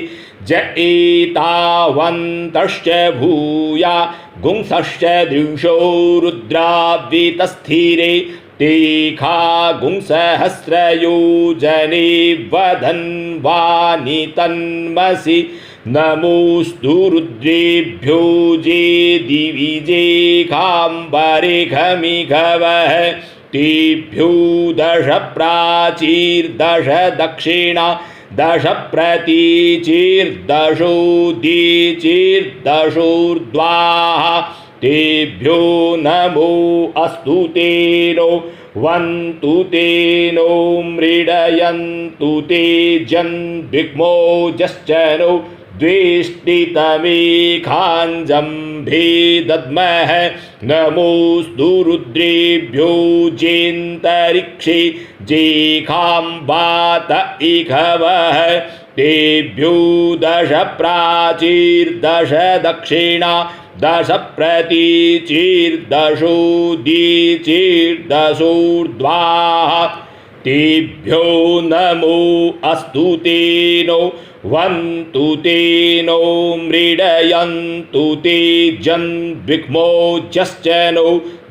ज एतावन्तश्च भूया गुंसश्च दृशो रुद्रावितस्थिरे तीखागुंसहस्रयोजने वदन्वानि तन्मसि नमोऽस्तु रुद्रेभ्यो जे दिविजेखाम्बरिखमिघवः तेभ्यो दश प्राचीर्दश दक्षिणा दश प्रतीचीर्दशोदीचीर्दशोर्ध्वाः तेभ्यो नमो अस्तु तेनो वन्तु तेनो मृडयन्तु ते जन्विग्मोजश्च नो द्वेष्टितमेखाञ्जम्भे दद्मः नमोऽस्तु रुद्रेभ्यो जेन्तरिक्षे जेखाम्बात इघवः तेभ्यो दश प्राचीर्दश दक्षिणा दश प्रतीचीर्दशोदीचीर्दशोर्ध्वाः तेभ्यो नमो अस्तु तेनो वन्तु तेनो मृडयन्तु ते जन्विग्मोजश्च नो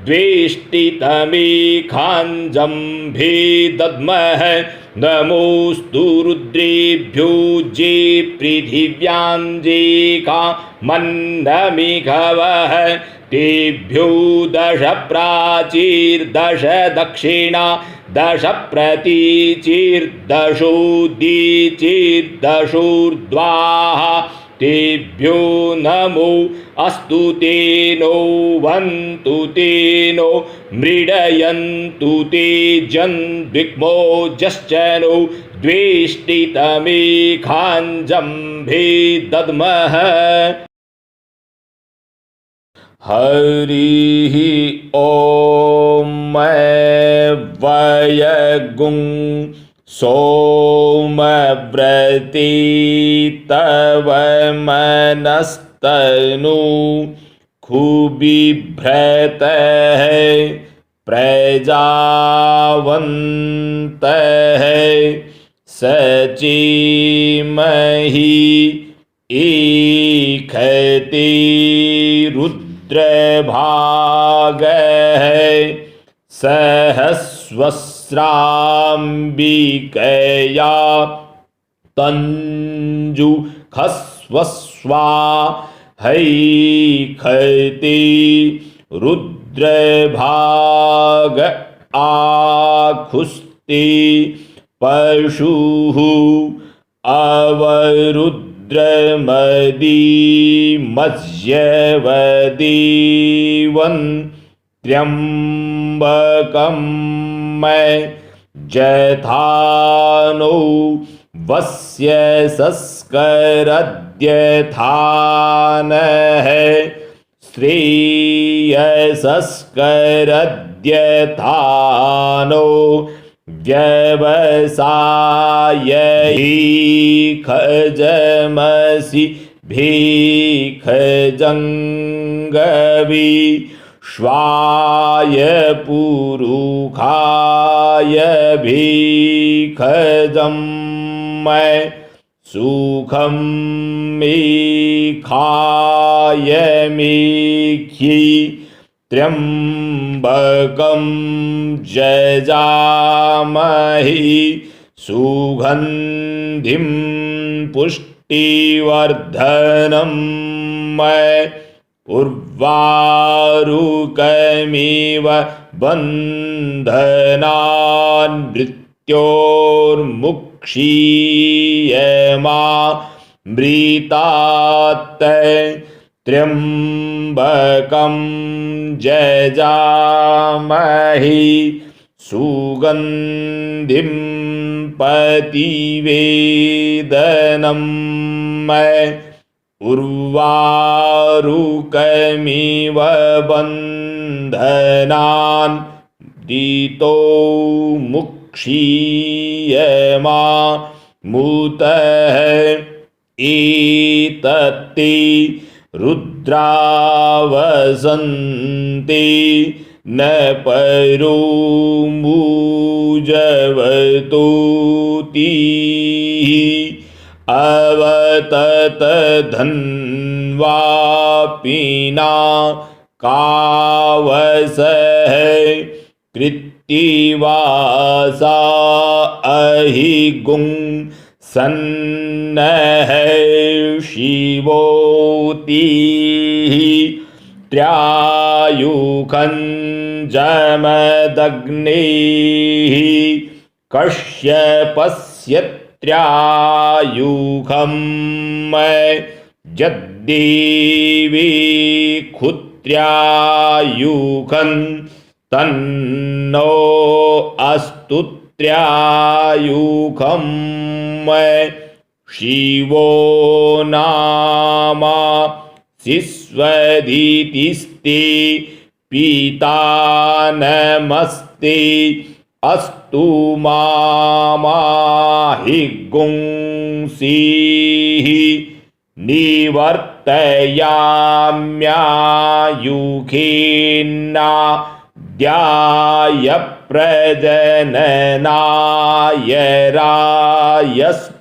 द्वेष्टितमेखाञ्जम्भे दद्मः नमोऽस्तु रुद्रेभ्यो जे पृथिव्यां जेखामन्नमिघवः तेभ्यो दश प्राचीर्दश दक्षिणा दश प्रतीचीर्दशोदीचीर्दशोर्ध्वाः तेभ्यो नमो अस्तु ते नो वन्तु ते नो मृडयन्तु ते जन्विग्मो जश्च नो द्वेष्टितमेखाञ्जम्भे दद्मः। हरिः ॐ वयगुं सोमव्रती तव मनस्तनु खुबिभ्रतः प्रजावन्तः सचीमहि ईखति रुद्रभागः सहस्वस्राम्बिकया तञ्जुखस्वस्वा हैखति रुद्रभाग आखुस्ति पशुः अवरुद्रमदीमज्यवदीवन् त्र्यम्बकं जथानो वस्य सस्करद्यथानः श्रेयसस्करद्यथानो व्यवसायैखजमसि भीखजङ्गवी श्वाय पुरुखाय भीखजं सुखं मेखाय मेखि त्र्यम्बकं जजामहि सुगन्धिं पुष्टिवर्धनं उर्वारुकमिव बन्धनान् मृत्योर्मुक्षीयमामृतात् त्र्यम्बकं जजामहि सुगन्धिं पतिवेदनं उर्वारुकमिव बन्धनान् मृतो मुक्षीयमामुतः एतत्ते रुद्रावसन्ति न परो मुजवतोतिः अवततधन्वापिना कावसः कृत्तिवासा अहिगुं सन्नः शिवोतिः त्र्यायुखं जमदग्नेः कश्यपस्य त्र्यायुखं यद्देवी क्षुत्र्यायुखं तन्नो अस्तु त्र्यायुखं शिवो नामा शिस्वदितिस्ते पिता नमस्ते अस्तु माहिगुंसीः निवर्तयाम्यायुखेन्नाद्याय प्रजननाय रायस्पोघा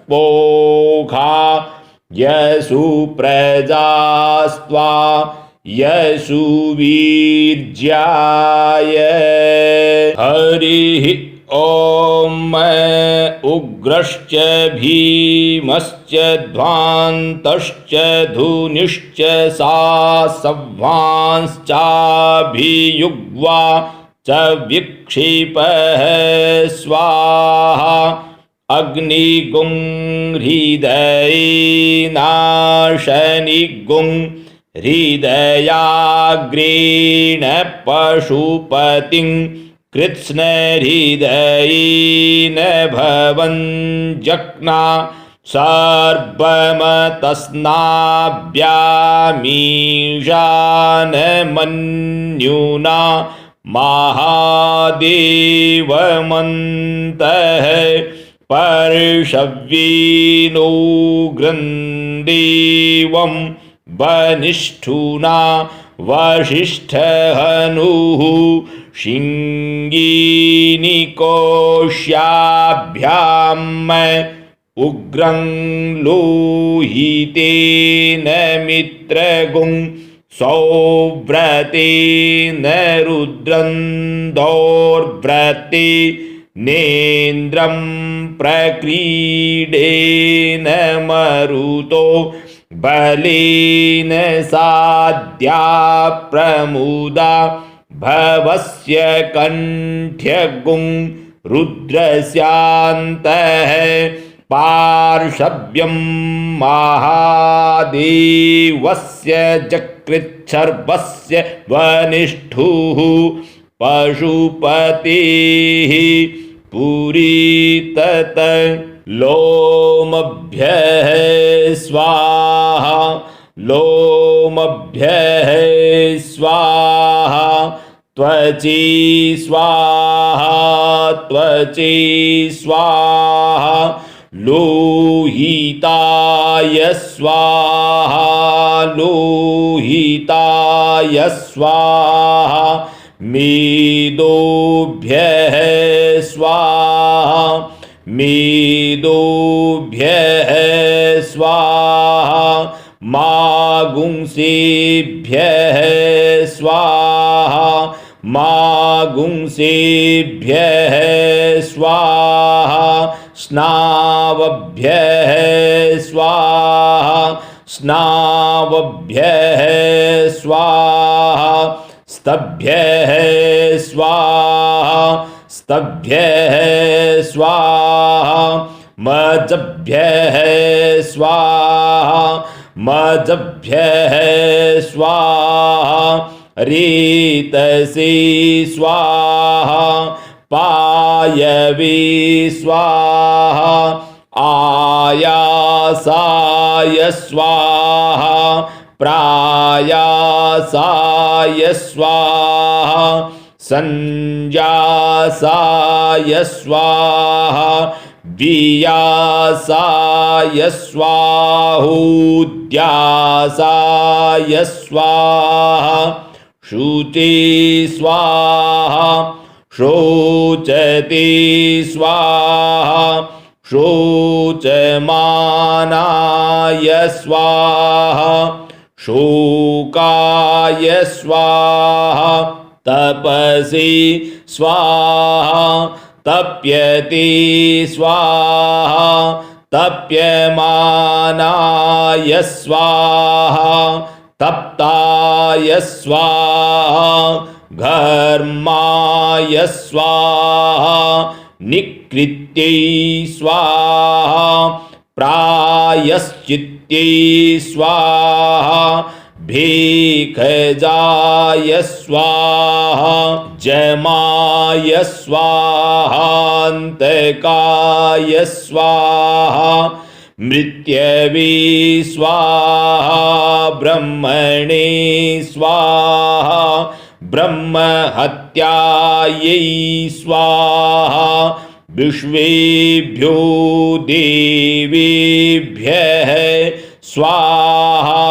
यशु प्रजास्त्वा यशु वीर्याय। हरिः ॐ उग्रश्च भीमश्च ध्वान्तश्च धुनिश्च सासव्वांश्चाभियुग्वा च विक्षिपः स्वाहा अग्निगुं हृदयेनाशनिगुं हृदयाग्रेण पशुपतिं कृत्स्नहृदयेन भवञ्जक्ना सर्वमतस्नाभ्यामीशानमन्युना महादेवमन्तः पर्षव्येनो गृन्देवं वनिष्ठुना वसिष्ठहनुः शिङ्गीनिकोश्याभ्याम् उग्रं लोहितेन मित्रगुं सौव्रतेन रुद्रं दौर्व्रते नेन्द्रं प्रक्रीडेन मरुतो बलेन साध्या प्रमुदा भवस्य कण्ठ्यगुं रुद्रस्यान्तः पार्षव्यं महादेवस्य जकृच्छर्वस्य वनिष्ठुः पशुपतेः पुरीतत लोमभ्यः स्वाहा लोमभ्यः स्वाहा त्वचि स्वाहा त्वचि स्वाहा लोहिताय स्वाहा लोहिताय स्वाहा मेदोभ्यः स्वाहा मेदोभ्यः स्वाहा मागुंसेभ्यः स्वाहा मागुंसेभ्यः स्वाहा स्नावभ्यः स्वाहा स्नावभ्यः स्वाहा स्तभ्यः स्वाहा स्तभ्यः स्वाहा मजभ्यः स्वाहा मजभ्यः स्वाहा रेतसे स्वाहा पायवे स्वाहा आयासाय स्वाहा प्रायासाय स्वाहा संजासाय स्वाहा वियासाय स्वाहोद्यासाय स्वाहा शुचे स्वाहा शोचते स्वाहा शोचमानाय स्वाहा शोकाय स्वाहा तपसि स्वाहा तप्यते स्वाहा तप्यमानाय स्वाहा तप्ताय स्वाहा घर्माय स्वाहा निकृत्यै स्वाहा प्रायश्चित्यै स्वाहा भेखजाय स्वाहा जमाय स्वाहान्तकाय स्वाहा मृत्यवे स्वाहा ब्रह्मणे स्वाहा ब्रह्महत्यायै स्वाहा विश्वेभ्यो देवेभ्यः स्वाहा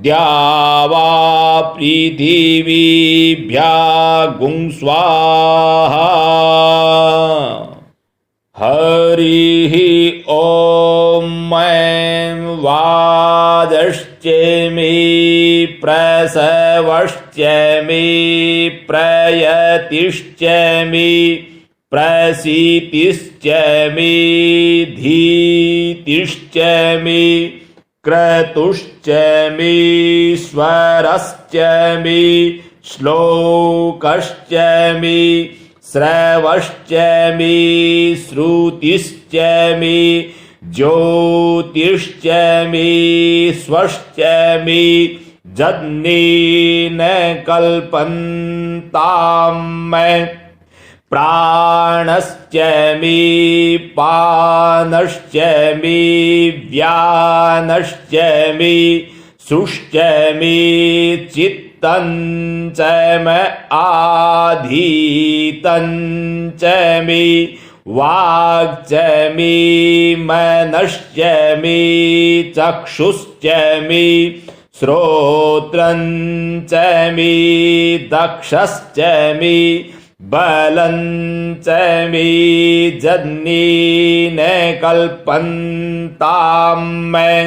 द्यावा पृथिवीभ्यागुं स्वाहा हरिः ॐ ऐं वादश्च मे प्रसवश्च मे प्रयतिश्च मे प्रसीतिश्च मे धीतिश्च मे क्रतुश्च मे स्वरश्च मे श्लोकश्च मे श्रवश्च मे श्रुतिश्च मे ज्योतिश्च मे स्वश्च मे जज्ञेन कल्पन्तां मैं प्राणश्च मे पानश्च मे व्यानश्च मे सुश्च मे चित्तं च मे आधीतं च मे वाक् च मे मनश्च मे चक्षुश्च मे श्रोत्रं च मे दक्षश्च मे बलं च मे जज्ञेन कल्पन्तां मैं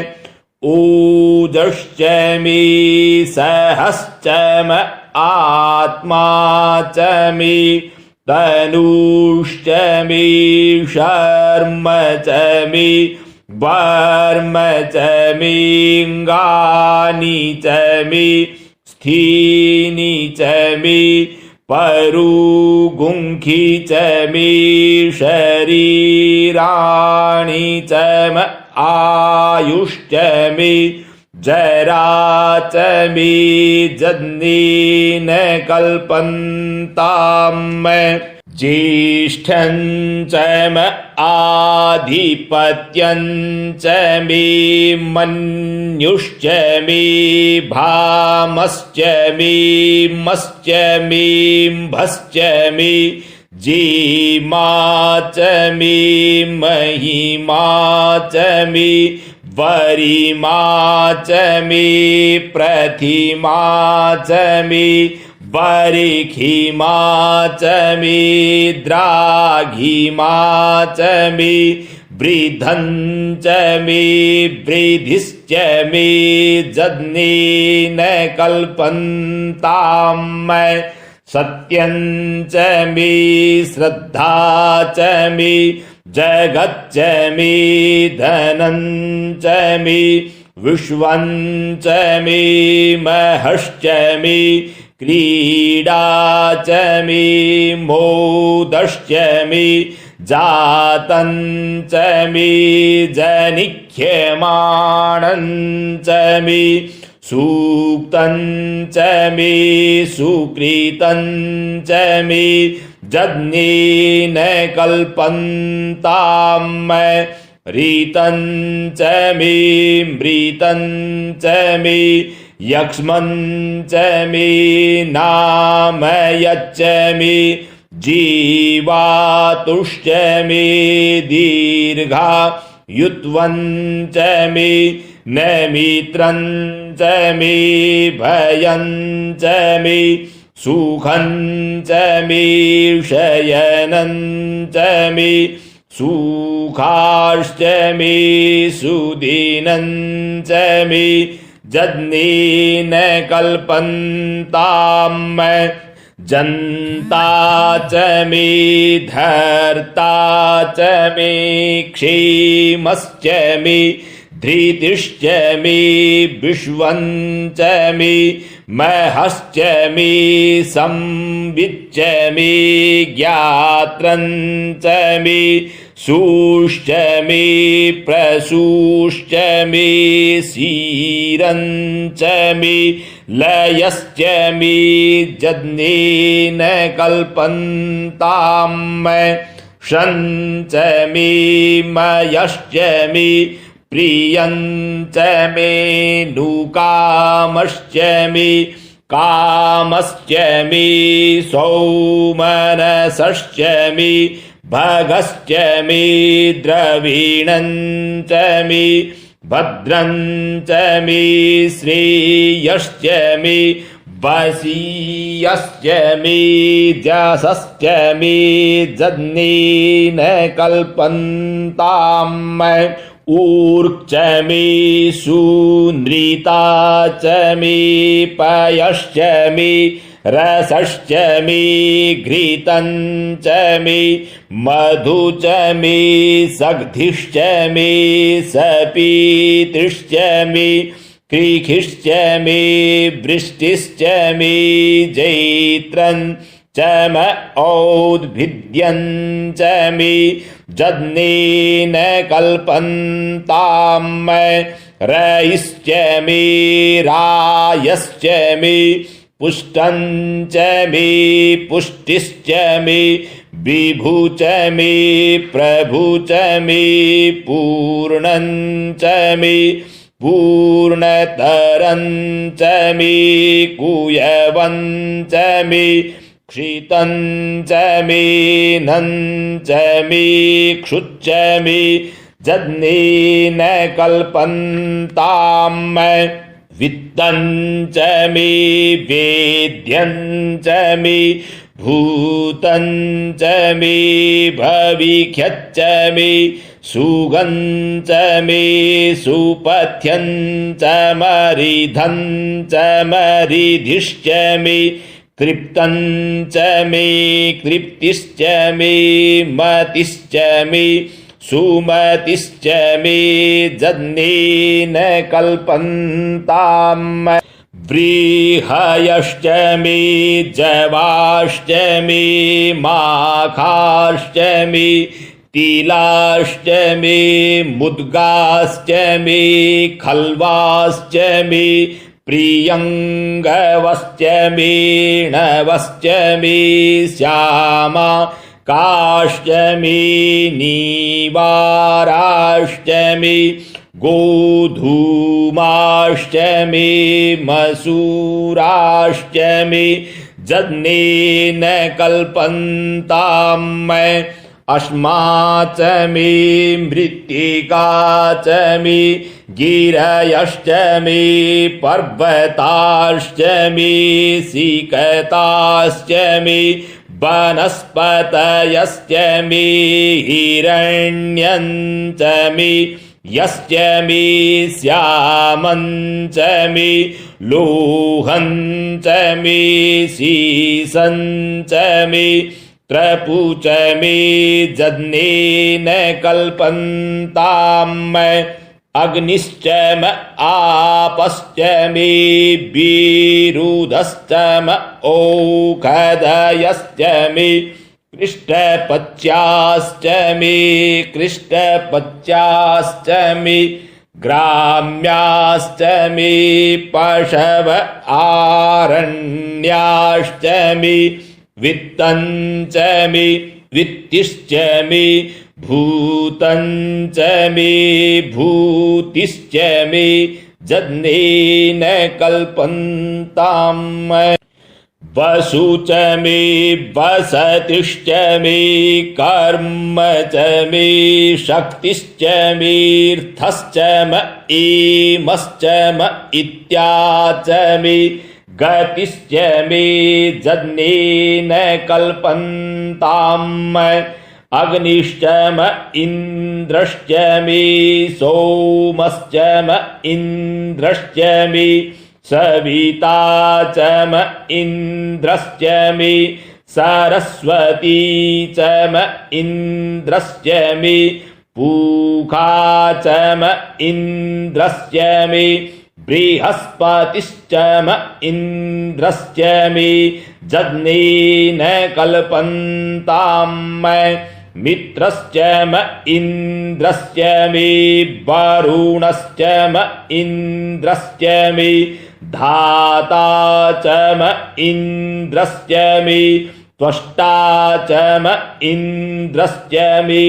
ऊजश्च मे सहश्च मे आत्मा च मे तनुश्च मे शर्म च मे वर्म च मे अंगानि च मे स्थीनि च मे परुगुंखि च मे शरीराणि च मे आयुश्च मे जरा च मे जज्ञेन कल्पन्तां मैं ज्येष्ठं च मे आधिपत्यं च मे मन्युश्च मे भामश्च मे मश्च मे भश्च मे जीमा च मे महिमा च मे वरिमा च मे प्रतिमा च मे बरिखिमा च मे द्राघिमा च मे वृद्धं च मे वृद्धिश्च मे जज्ञेन कल्पन्तां मैं सत्यं च मे श्रद्धा च मे जगच्च मे धनं च मे विश्वं च मे महश्च मे क्रीडा च मे मोदश्च मे जातं च मे जनिह्यमानं च मे सूक्तं च मे सुकृतं च मे जज्ञेन कल्पन्तां मैं ऋतं च मे मृतं च मे यक्ष्मं च मे नाम यच्च मे जीवातुश्च मे दीर्घायुत्वं च मे नमित्रं च मे भयं च मे सुखं च मे शयनं च मे सुखाश्च मे सुदीनं च मे जज्ञेन कल्पन्तां मैं जन्ता च मे धर्ता च मे क्षेमश्च मे धृतिश्च मे विश्वं च मे महश्च मे संविच्च मे ज्ञात्रं च मे सूश्च मे प्रसूश्च मे सीरं च मे लयश्च मे जज्ञेन कल्पन्तां मैं शं च मे मयश्च मे प्रियं च मे नुकामश्च मे कामश्च मे सौमनसश्च मे भगश्च मे द्रवीणं च मे भद्रं च मे श्रेयश्च मे वसीयश्च मे जसश्च मे जज्ञेन कल्पन्तां मैं ऊर्क् च मे सूनृता च मे पयश्च मे रसश्च मे घृतं च मे मधु च मे सग्धिश्च मे सपीतिश्च मे कृखिश्च मे वृष्टिश्च मे जैत्रं च मे औद्भिद्यं च मे जज्ञेन कल्पन्तां रयिश्च मे रायश्च मे पुष्टञ्च मे पुष्टिश्च मे विभुच मे प्रभुच मे पूर्णञ्च मे पूर्णतरञ्च मे कुयवञ्च मे क्षितञ्च मे नञ्च मे क्षुच्च मे जज्ञेन कल्पन्तां वित्तञ्च मे वेद्यञ्च मे भूतञ्च मे भविष्यच्च मे सुगञ्च मे सुपथ्यञ्च मरिधञ्च मरिधिश्च मे तृप्तञ्च मे तृप्तिश्च मे मतिश्च मे सुमतिश्च मे जज्ञेन कल्पन्तां व्रीहयश्च मे जवाश्च मे माखाश्च मे तिलाश्च मे मुद्गाश्च मे खल्वाश्च मे प्रियङ्गवश्च मे णवश्च मे श्यामा काश्च मे नीवाराश्च मे गोधूमाश्च मे मसूराश्च मे जज्ञेन कल्पन्तां अश्मा च मे मृत्तिका च मे गिरयश्च मे पर्वताश्च मे सिकताश्च मे वनस्पतयश्च मे हिरण्यञ्च मे यश्च मे श्यामञ्च मे लोहञ्च मे सीसञ्च मे त्रपुच मे जज्ञेन कल्पन्तां अग्निश्च म आपश्च मे विरुधश्च म औषधयश्च मे कृष्टपच्याश्च मे कृष्टपच्याश्च मे ग्राम्याश्च मे पशव आरण्याश्च मे वित्तञ्च मे वित्तिश्च मे भूतञ्च मे भूतिश्च मे जज्ञेन कल्पन्तां वसु च मे वसतिश्च मे कर्म च मे शक्तिश्च मेऽर्थश्च म एमश्च म इत्या च मे गतिश्च मे जज्ञेन कल्पन्तां अग्निश्च म इन्द्रश्च मे सोमश्च म इन्द्रश्च मे सविता च म इन्द्रश्च मे सरस्वती च म इन्द्रश्च मे पूखा च म इन्द्रश्च मे बृहस्पतिश्च म इन्द्रश्च मे जज्ञेन कल्पन्तां मित्रश्च म इन्द्रश्च मे वरुणश्च म इन्द्रश्च मे धाता च म इन्द्रश्च मे त्वष्टा च म इन्द्रश्च मे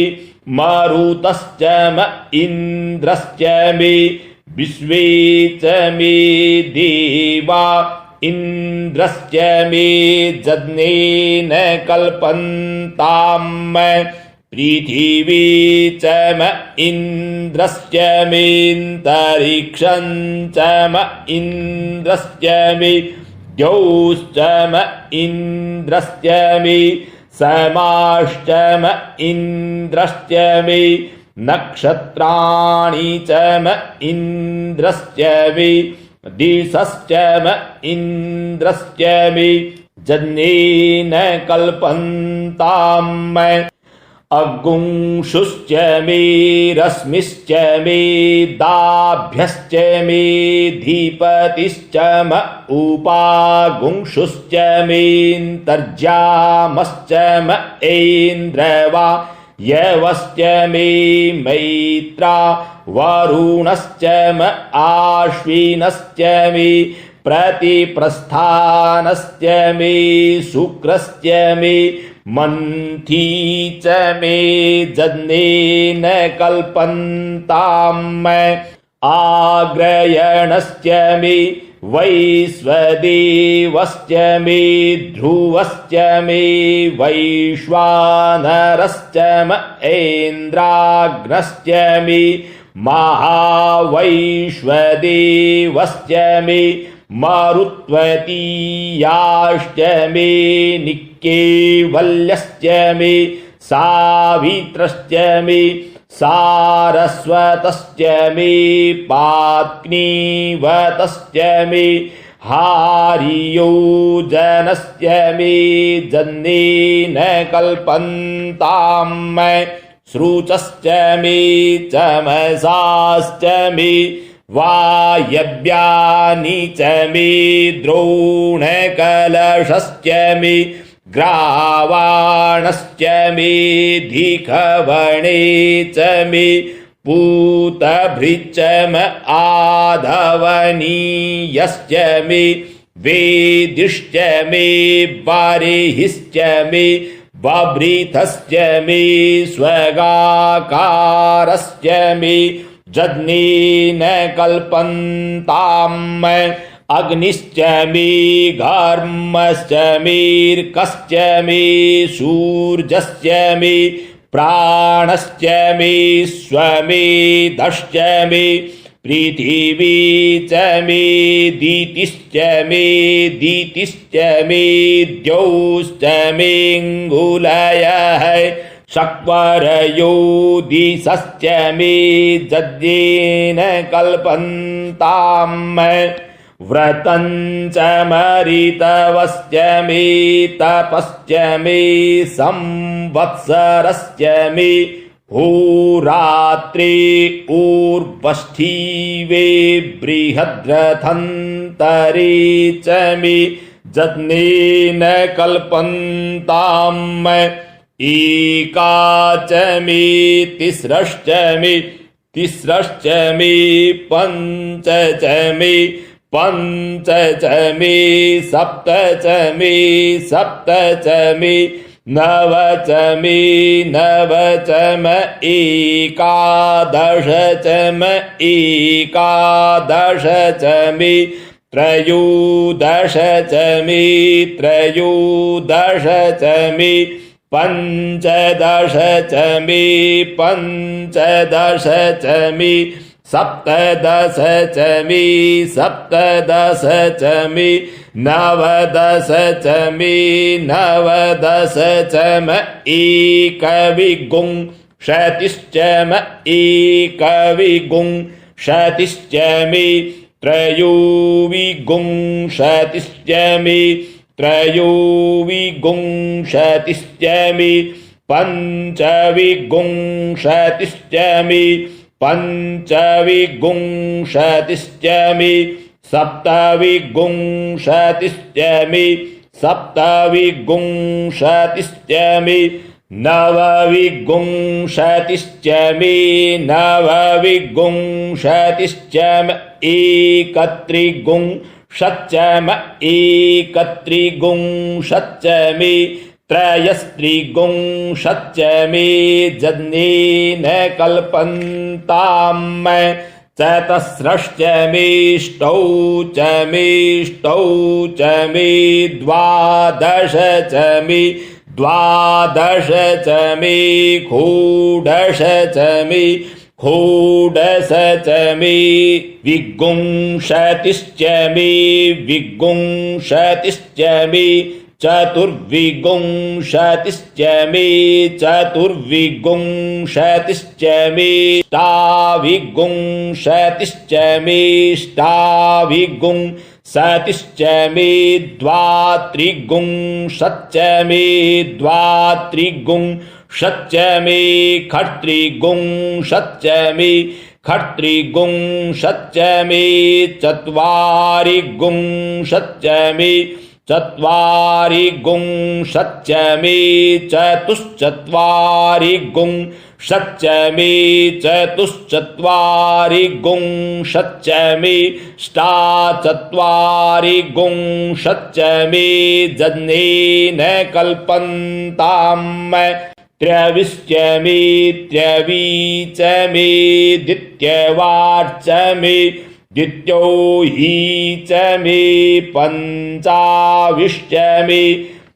मरुतश्च म इन्द्रश्च मे विश्वे च मे देवा इन्द्रश्च मे जज्ञेन कल्पन्तां पृथिवी च म इन्द्रश्च मेऽन्तरिक्षं च म इन्द्रश्च मे द्यौश्च म इन्द्रश्च मे समाश्च म इन्द्रश्च मे नक्षत्राणि च म इन्द्रश्च मे दिशश्च म इन्द्रश्च मे जज्ञेन कल्पन्तां अगुंशुश्च मे रश्मिश्च मे दाभ्यश्च मे धीपतिश्च म उपागुंशुश्च मेऽन्तर्जामश्च म ऐन्द्रवा यवश्च मे मैत्रा वरुणश्च म आश्विनश्च मे प्रतिप्रस्थानश्च मे शुक्रश्च मे मन्थी च मे जज्ञेन कल्पन्ताम् आग्रयणश्च मे वैश्वदेवश्च मे ध्रुवश्च मे वैश्वानरश्च म ऐन्द्राग्नश्च मे महावैश्वदेवश्च मे मरुत्वतीयाश्च मे निकेवल्यश्च मे सावित्रश्च मे सारस्वतश्च मे पात्नीवतश्च मे हारियोजनश्च मे जन्नेन कल्पन्ताम् श्रुचश्च मे चमसाश्च मे वायव्यानि च मे द्रोणकलशश्च मे ग्रावाणश्च मे धिखवणे च मे पूतभृच्च म आधवनीयश्च मे वेदिश्च मे बारेहिश्च मे बभृतश्च मे स्वगाकारश्च मे जज्ञेन कल्पन्ताम् अग्निश्च मे घर्मश्च मेऽर्कश्च मे सूर्यश्च मे प्राणश्च मे स्वमेधश्च मे पृथिवी च मे दीतिश्च मे दीतिश्च मे द्यौश्च मेऽङ्गुलयः शक्वरयो दिशश्च मे जज्ञेन कल्पन्ताम् व्रतं च मरितवश्च मे तपश्च मे संवत्सरश्च मे होरात्रे ऊर्वष्ठीवे बृहद्रथन्तरे च मे जज्ञेन कल्पन्ताम् एका च मे तिस्रश्च मे तिस्रश्च मे पञ्च च मे पञ्च च मे सप्त च मे सप्त च मे नव च मे नव च म एकादश च म एकादश च मे त्रयोदश च मे त्रयोदश च मे पञ्चदश च मे पञ्चदश च मे सप्तदश च मे सप्तदश च मे नवदश च मे नवदश च म एकविंशतिश्च म एकविंशतिश्च मे त्रयोविंशतिश्च मे त्रयोविंशतिश्च मे पञ्चविंशतिश्च मे पञ्चविंशतिश्च मे सप्तविंशतिश्च मे सप्तविंशतिश्च मे नवविंशतिश्च मे नवविंशतिश्च म एकत्रिंशच्च म एकत्रिंशच्च मे त्रयस्त्रिंशच्च मे जज्ञेन कल्पन्ताम् चतस्रश्च मेष्टौ च मेष्टौ च मे द्वादश च मे द्वादश च मे षोडश च मे षोडश च मे विंशतिश्च मे विंशतिश्च मे चतुर्विंशतिश्च मे चतुर्विंशतिश्च मे अष्टाविंशतिश्च मे अष्टाविंशतिश्च मे द्वात्रिंशच्च मे द्वात्रिंशच्च मे षट्त्रिंशच्च मे षट्त्रिंशच्च मे चत्वारिंशच्च मे चत्वारि गुं षच्चमे चतुश्चत्वारि गुं षच्चमे चतुश्चत्वारि गुं षच्चमे ष्टाचत्वारि गुं षच्चमे जज्ञेन कल्पन्ताम् त्रयविश्चमे त्रयवीचमे द्वितीयवार्चमे द्वितीयो हि च मे पञ्चाविश्चमे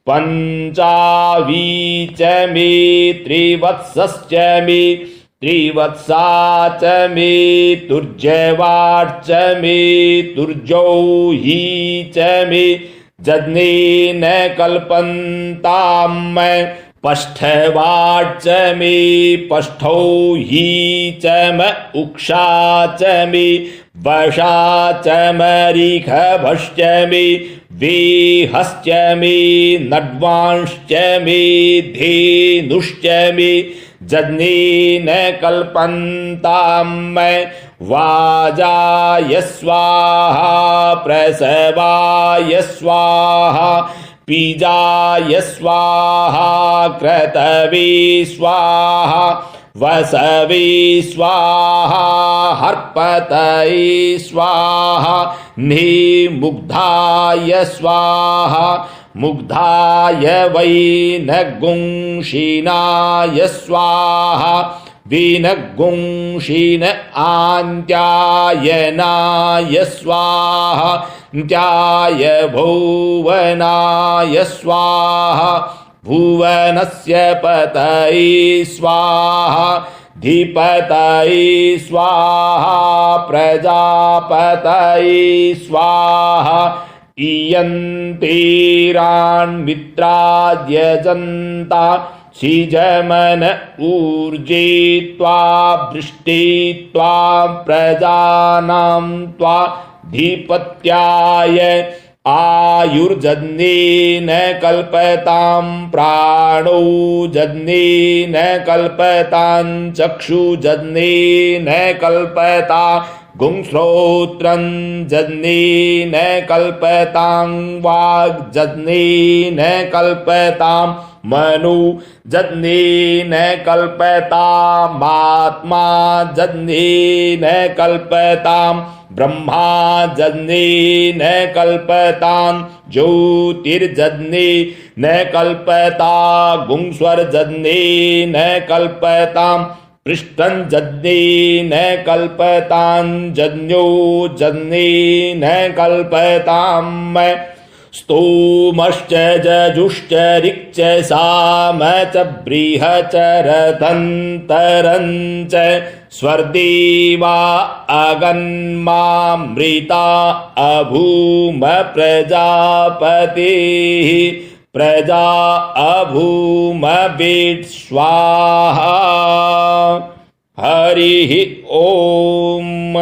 पञ्चावीचमे त्रिवत्सश्च मे त्रिवत्सा च मे तुर्यवार्चमे तुर्यो हि च मे जज्ञेन कल्पन्ताम् पष्ठवार्चमे पष्ठौ हि च म उक्षा च मे वशा च मरीखभश्च मे वेहश्च मे नड्वांश्च मे धेनुश्च मे जज्ञेन कल्पन्ताम् वाजाय स्वाहा प्रसवाय स्वाहा पीजाय स्वाहा क्रतवे स्वाहा वसवे स्वाहा हर्पतये स्वाहा निमुग्धाय स्वाहा मुग्धाय वै नगुंषिणाय स्वाहा विनगुंषिण आन्त्यायनाय स्वाहा न्त्याय भुवनाय स्वाहा भुवनस्य पतये स्वाहा धीपतये स्वाहा प्रजापतये स्वाहा इयन्तीरान्मित्राद्यजन्ता सिजमन ऊर्जे त्वा वृष्टि त्वा प्रजानां त्वा धीपत्याय आयुर्जज्ञेन कल्पतां प्राणो जज्ञेन कल्पतां चक्षुजज्ञेन कल्पता गुंश्रोत्रं जज्ञेन कल्पतां वाग्जज्ञेन कल्पतां मनु जज्ञेन कल्पतामात्मा जज्ञेन कल्पतां ब्रह्मा जज्ञेन कल्पतां ज्योतिर्जज्ञेन कल्पता गुंस्वर्जज्ञेन कल्पतां पृष्ठं जज्ञेन कल्पतां जज्ञो जज्ञेन कल्पताम् स्तोमश्च जजुश्च ऋक्च साम च बृहच रथन्तरं च स्वर्देवा अगन्मामृता अभूम प्रजापतिः प्रजा अभूम विश्वाहा हरिः ओम।